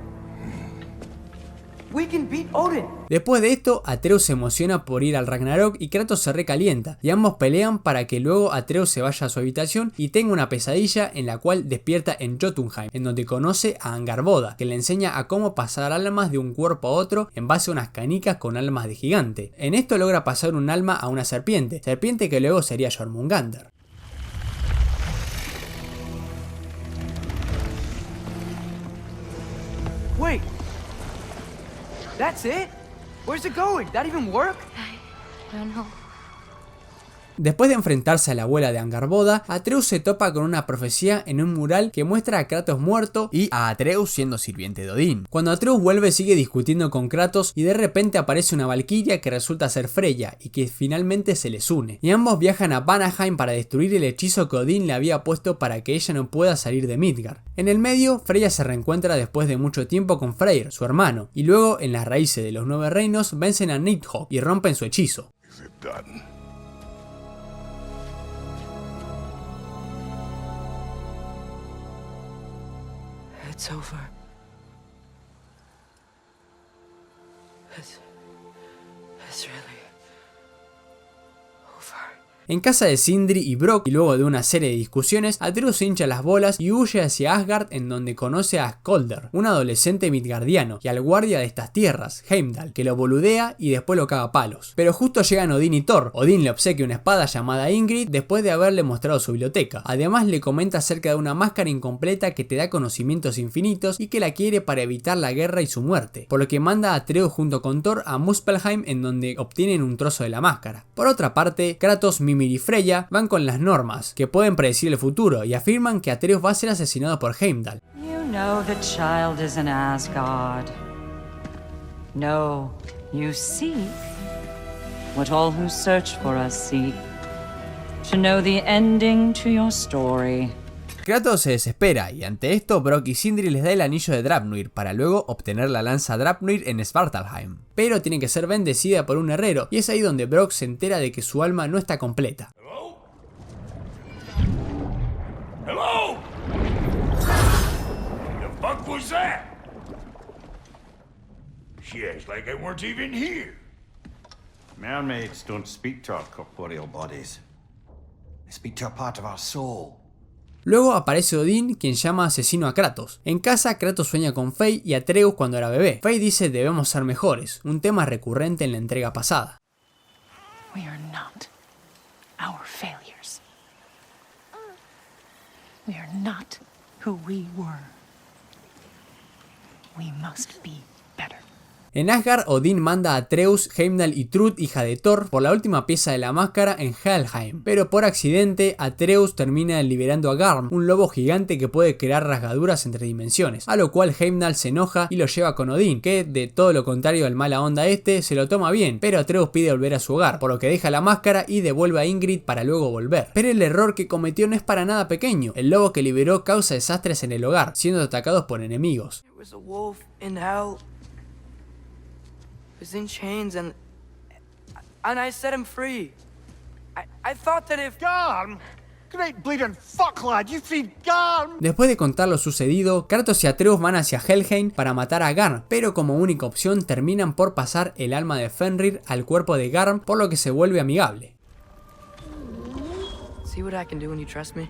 We can beat Odin. Después de esto, Atreus se emociona por ir al Ragnarok y Kratos se recalienta, y ambos pelean para que luego Atreus se vaya a su habitación y tenga una pesadilla en la cual despierta en Jotunheim, en donde conoce a Angarboda, que le enseña a cómo pasar almas de un cuerpo a otro en base a unas canicas con almas de gigante. En esto logra pasar un alma a una serpiente que luego sería Jormungandr. Wait. That's it? Where's it going? That even work? I don't know. Después de enfrentarse a la abuela de Angarboda, Atreus se topa con una profecía en un mural que muestra a Kratos muerto y a Atreus siendo sirviente de Odín. Cuando Atreus vuelve, sigue discutiendo con Kratos y de repente aparece una valquiria que resulta ser Freya y que finalmente se les une. Y ambos viajan a Vanaheim para destruir el hechizo que Odín le había puesto para que ella no pueda salir de Midgard. En el medio, Freya se reencuentra después de mucho tiempo con Freyr, su hermano, y luego en las raíces de los 9 reinos vencen a Nidhogg y rompen su hechizo. It's over. It's really over. En casa de Sindri y Brock, y luego de una serie de discusiones, Atreus se hincha las bolas y huye hacia Asgard, en donde conoce a Skolder, un adolescente midgardiano, y al guardia de estas tierras, Heimdall, que lo boludea y después lo caga a palos. Pero justo llegan Odín y Thor. Odín le obsequia una espada llamada Ingrid después de haberle mostrado su biblioteca. Además le comenta acerca de una máscara incompleta que te da conocimientos infinitos y que la quiere para evitar la guerra y su muerte, por lo que manda a Atreus junto con Thor a Muspelheim, en donde obtienen un trozo de la máscara. Por otra parte, Kratos, Mimir y Freya van con las normas, que pueden predecir el futuro, y afirman que Atreus va a ser asesinado por Heimdall. You know the child is in Asgard. No, you seek what all who search for us seek, to know the ending to your story. Kratos se desespera y ante esto Brock y Sindri les da el anillo de Draupnir para luego obtener la lanza Draupnir en Svartalfheim. Pero tiene que ser bendecida por un herrero y es ahí donde Brock se entera de que su alma no está completa. Hello? The fuck was that? She acts like I weren't even here. Mermaids don't speak to our corporeal bodies. They speak to a part of our soul. Luego aparece Odín, quien llama asesino a Kratos. En casa, Kratos sueña con Frey y Atreus cuando era bebé. Frey dice debemos ser mejores, un tema recurrente en la entrega pasada. We are not our failures. We are not who we were. We must be better. En Asgard, Odín manda a Atreus, Heimdall y Trud, hija de Thor, por la última pieza de la máscara en Helheim. Pero por accidente, Atreus termina liberando a Garm, un lobo gigante que puede crear rasgaduras entre dimensiones, a lo cual Heimdall se enoja y lo lleva con Odín, que de todo lo contrario al mala onda se lo toma bien, pero Atreus pide volver a su hogar, por lo que deja la máscara y devuelve a Ingrid para luego volver. Pero el error que cometió no es para nada pequeño, el lobo que liberó causa desastres en el hogar, siendo atacados por enemigos. There was a wolf in hell. He was in chains and I set him free. I thought that if Garm, great bleeding fuck lad, you feed Garm. Después de contar lo sucedido, Kratos y Atreus van hacia Helheim para matar a Garm, pero como única opción terminan por pasar el alma de Fenrir al cuerpo de Garm, por lo que se vuelve amigable. See what I can do when you trust me.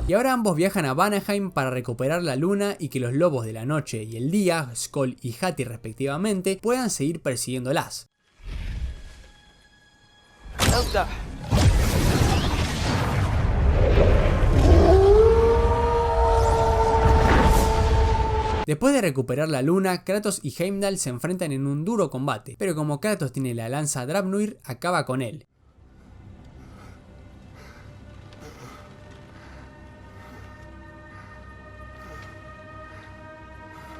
Y ahora ambos viajan a Vanaheim para recuperar la luna y que los lobos de la noche y el día, Skoll y Hati respectivamente, puedan seguir persiguiéndolas. Elsa. Después de recuperar la luna, Kratos y Heimdall se enfrentan en un duro combate, pero como Kratos tiene la lanza Draupnir, acaba con él.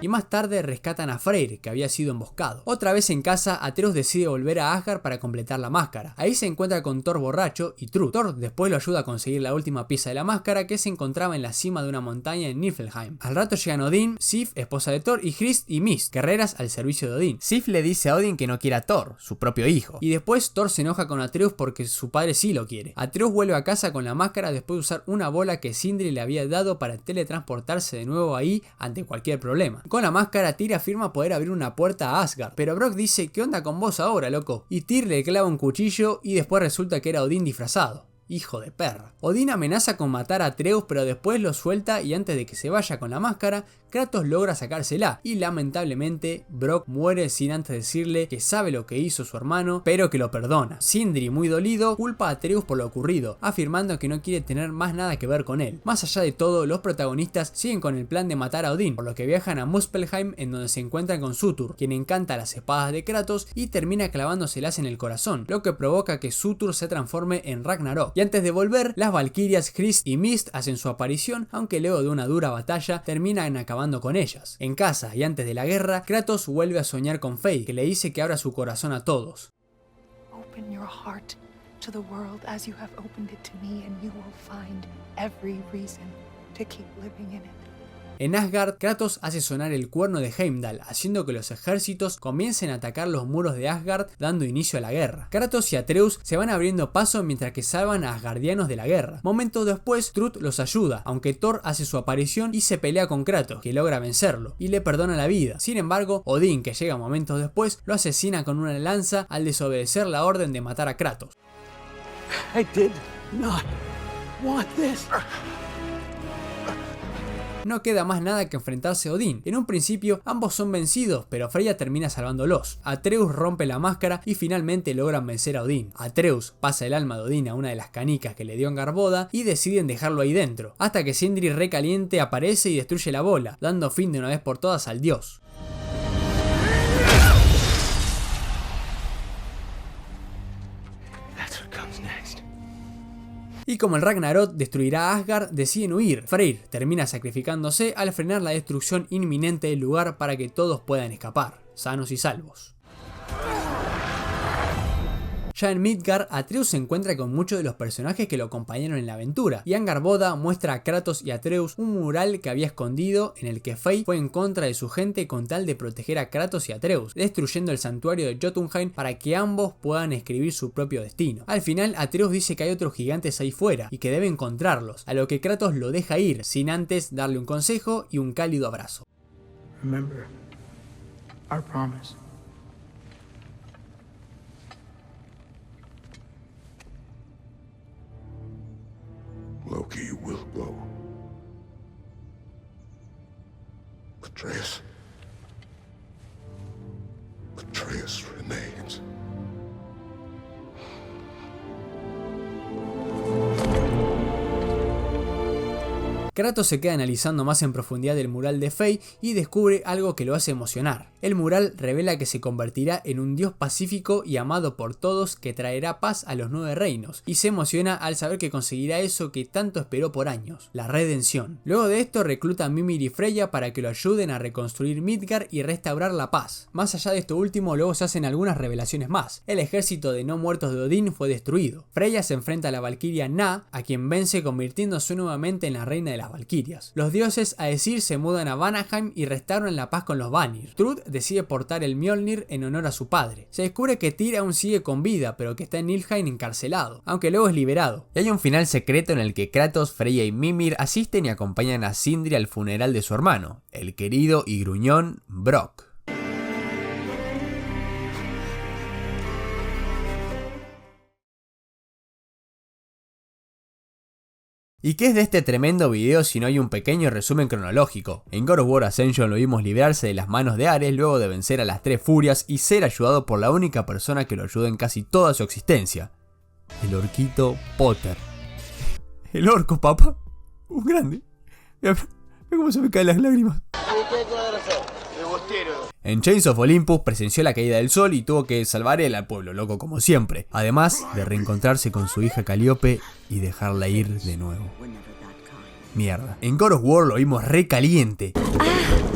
Y más tarde rescatan a Freyr, que había sido emboscado. Otra vez en casa, Atreus decide volver a Asgard para completar la máscara. Ahí se encuentra con Thor borracho y Trud. Thor después lo ayuda a conseguir la última pieza de la máscara, que se encontraba en la cima de una montaña en Niflheim. Al rato llegan Odín, Sif, esposa de Thor, y Hrist y Mist, guerreras al servicio de Odín. Sif le dice a Odín que no quiere a Thor, su propio hijo. Y después Thor se enoja con Atreus porque su padre sí lo quiere. Atreus vuelve a casa con la máscara después de usar una bola que Sindri le había dado para teletransportarse de nuevo ahí ante cualquier problema. Con la máscara, Tyr afirma poder abrir una puerta a Asgard, pero Brock dice ¿qué onda con vos ahora, loco? Y Tyr le clava un cuchillo y después resulta que era Odín disfrazado. Hijo de perra. Odín amenaza con matar a Atreus, pero después lo suelta y antes de que se vaya con la máscara, Kratos logra sacársela y lamentablemente Brock muere sin antes decirle que sabe lo que hizo su hermano, pero que lo perdona. Sindri, muy dolido, culpa a Atreus por lo ocurrido, afirmando que no quiere tener más nada que ver con él. Más allá de todo, los protagonistas siguen con el plan de matar a Odín, por lo que viajan a Muspelheim, en donde se encuentran con Surtur, quien encanta las espadas de Kratos y termina clavándoselas en el corazón, lo que provoca que Surtur se transforme en Ragnarok. Y antes de volver, las valquirias Hrist y Mist hacen su aparición, aunque luego de una dura batalla terminan acabando con ellas. En casa y antes de la guerra, Kratos vuelve a soñar con Frey, que le dice que abra su corazón a todos. Open your heart to the world as you have opened it to me, and you will find every reason to keep living in it. En Asgard, Kratos hace sonar el cuerno de Heimdall, haciendo que los ejércitos comiencen a atacar los muros de Asgard, dando inicio a la guerra. Kratos y Atreus se van abriendo paso mientras que salvan a asgardianos de la guerra. Momentos después, Trud los ayuda, aunque Thor hace su aparición y se pelea con Kratos, que logra vencerlo, y le perdona la vida. Sin embargo, Odín, que llega momentos después, lo asesina con una lanza al desobedecer la orden de matar a Kratos. I did not want this. No queda más nada que enfrentarse a Odín. En un principio ambos son vencidos, pero Freya termina salvándolos. Atreus rompe la máscara y finalmente logran vencer a Odín. Atreus pasa el alma de Odín a una de las canicas que le dio Angarboda y deciden dejarlo ahí dentro, hasta que Sindri recaliente aparece y destruye la bola, dando fin de una vez por todas al dios. Y como el Ragnarok destruirá a Asgard, deciden huir. Freyr termina sacrificándose al frenar la destrucción inminente del lugar para que todos puedan escapar, sanos y salvos. Ya en Midgard, Atreus se encuentra con muchos de los personajes que lo acompañaron en la aventura, y Angarboda muestra a Kratos y Atreus un mural que había escondido en el que Frey fue en contra de su gente con tal de proteger a Kratos y Atreus, destruyendo el santuario de Jotunheim para que ambos puedan escribir su propio destino. Al final, Atreus dice que hay otros gigantes ahí fuera y que debe encontrarlos, a lo que Kratos lo deja ir, sin antes darle un consejo y un cálido abrazo. Remember our promise. Loki will go. Atreus remains. Kratos se queda analizando más en profundidad el mural de Frey y descubre algo que lo hace emocionar. El mural revela que se convertirá en un dios pacífico y amado por todos que traerá paz a los 9 reinos, y se emociona al saber que conseguirá eso que tanto esperó por años, la redención. Luego de esto recluta a Mimir y Freya para que lo ayuden a reconstruir Midgard y restaurar la paz. Más allá de esto último, luego se hacen algunas revelaciones más. El ejército de no muertos de Odín fue destruido. Freya se enfrenta a la valquiria Na, a quien vence convirtiéndose nuevamente en la reina de las valquirias. Los dioses Aesir se mudan a Vanaheim y restauran la paz con los Vanir. Trud decide portar el Mjolnir en honor a su padre. Se descubre que Tyr aún sigue con vida, pero que está en Niflheim encarcelado, aunque luego es liberado. Y hay un final secreto en el que Kratos, Freya y Mimir asisten y acompañan a Sindri al funeral de su hermano, el querido y gruñón Brock. ¿Y qué es de este tremendo video si no hay un pequeño resumen cronológico? En God of War Ascension lo vimos liberarse de las manos de Ares luego de vencer a las 3 furias y ser ayudado por la única persona que lo ayudó en casi toda su existencia, el orquito Potter. El orco, papá. Un grande. Mira cómo se me caen las lágrimas. En Chains of Olympus presenció la caída del sol y tuvo que salvar él al pueblo loco como siempre, además de reencontrarse con su hija Calíope y dejarla ir de nuevo. Mierda. En God of War lo vimos re caliente.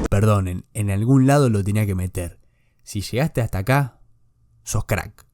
Perdonen, en algún lado lo tenía que meter. Si llegaste hasta acá, sos crack.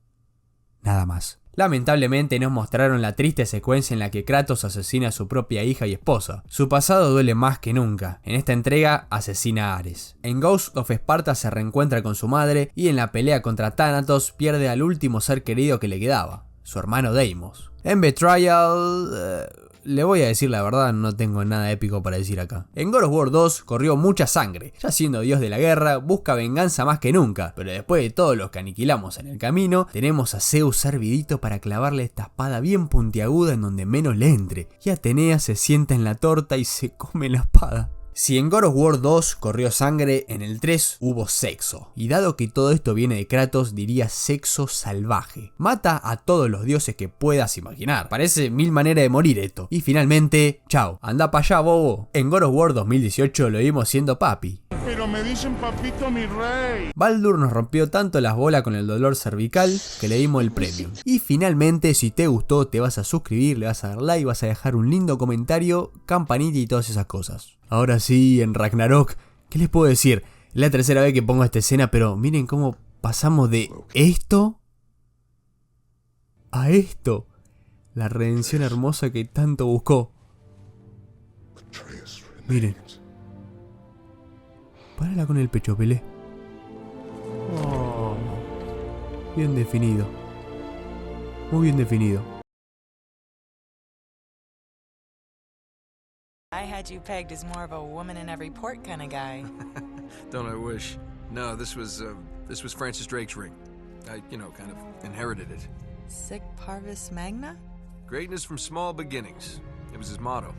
Nada más. Lamentablemente nos mostraron la triste secuencia en la que Kratos asesina a su propia hija y esposa. Su pasado duele más que nunca. En esta entrega asesina a Ares. En Ghost of Sparta se reencuentra con su madre y en la pelea contra Thanatos pierde al último ser querido que le quedaba, su hermano Deimos. En Betrayal... le voy a decir la verdad, no tengo nada épico para decir acá. En God of War 2 corrió mucha sangre. Ya siendo dios de la guerra, busca venganza más que nunca. Pero después de todos los que aniquilamos en el camino, tenemos a Zeus servidito para clavarle esta espada bien puntiaguda en donde menos le entre. Y Atenea se sienta en la torta y se come la espada. Si en God of War 2 corrió sangre, en el 3 hubo sexo. Y dado que todo esto viene de Kratos, diría sexo salvaje. Mata a todos los dioses que puedas imaginar. Parece 1000 maneras de morir esto. Y finalmente, chao, anda pa' allá, bobo. En God of War 2018 lo vimos siendo papi. Pero me dicen papito mi rey. Baldur nos rompió tanto las bolas con el dolor cervical que le dimos el premium. Y finalmente, si te gustó, te vas a suscribir, le vas a dar like, vas a dejar un lindo comentario, campanita y todas esas cosas. Ahora sí, en Ragnarok, ¿qué les puedo decir? Es la tercera vez que pongo esta escena, pero miren cómo pasamos de esto a esto. La redención hermosa que tanto buscó. Miren. Párala con el pecho, Pelé. Oh, bien definido. Muy bien definido. I had you pegged as more of a woman in every port kind of guy. Don't I wish? No, this was Francis Drake's ring. I, kind of inherited it. Sic parvis magna? Greatness from small beginnings. It was his motto.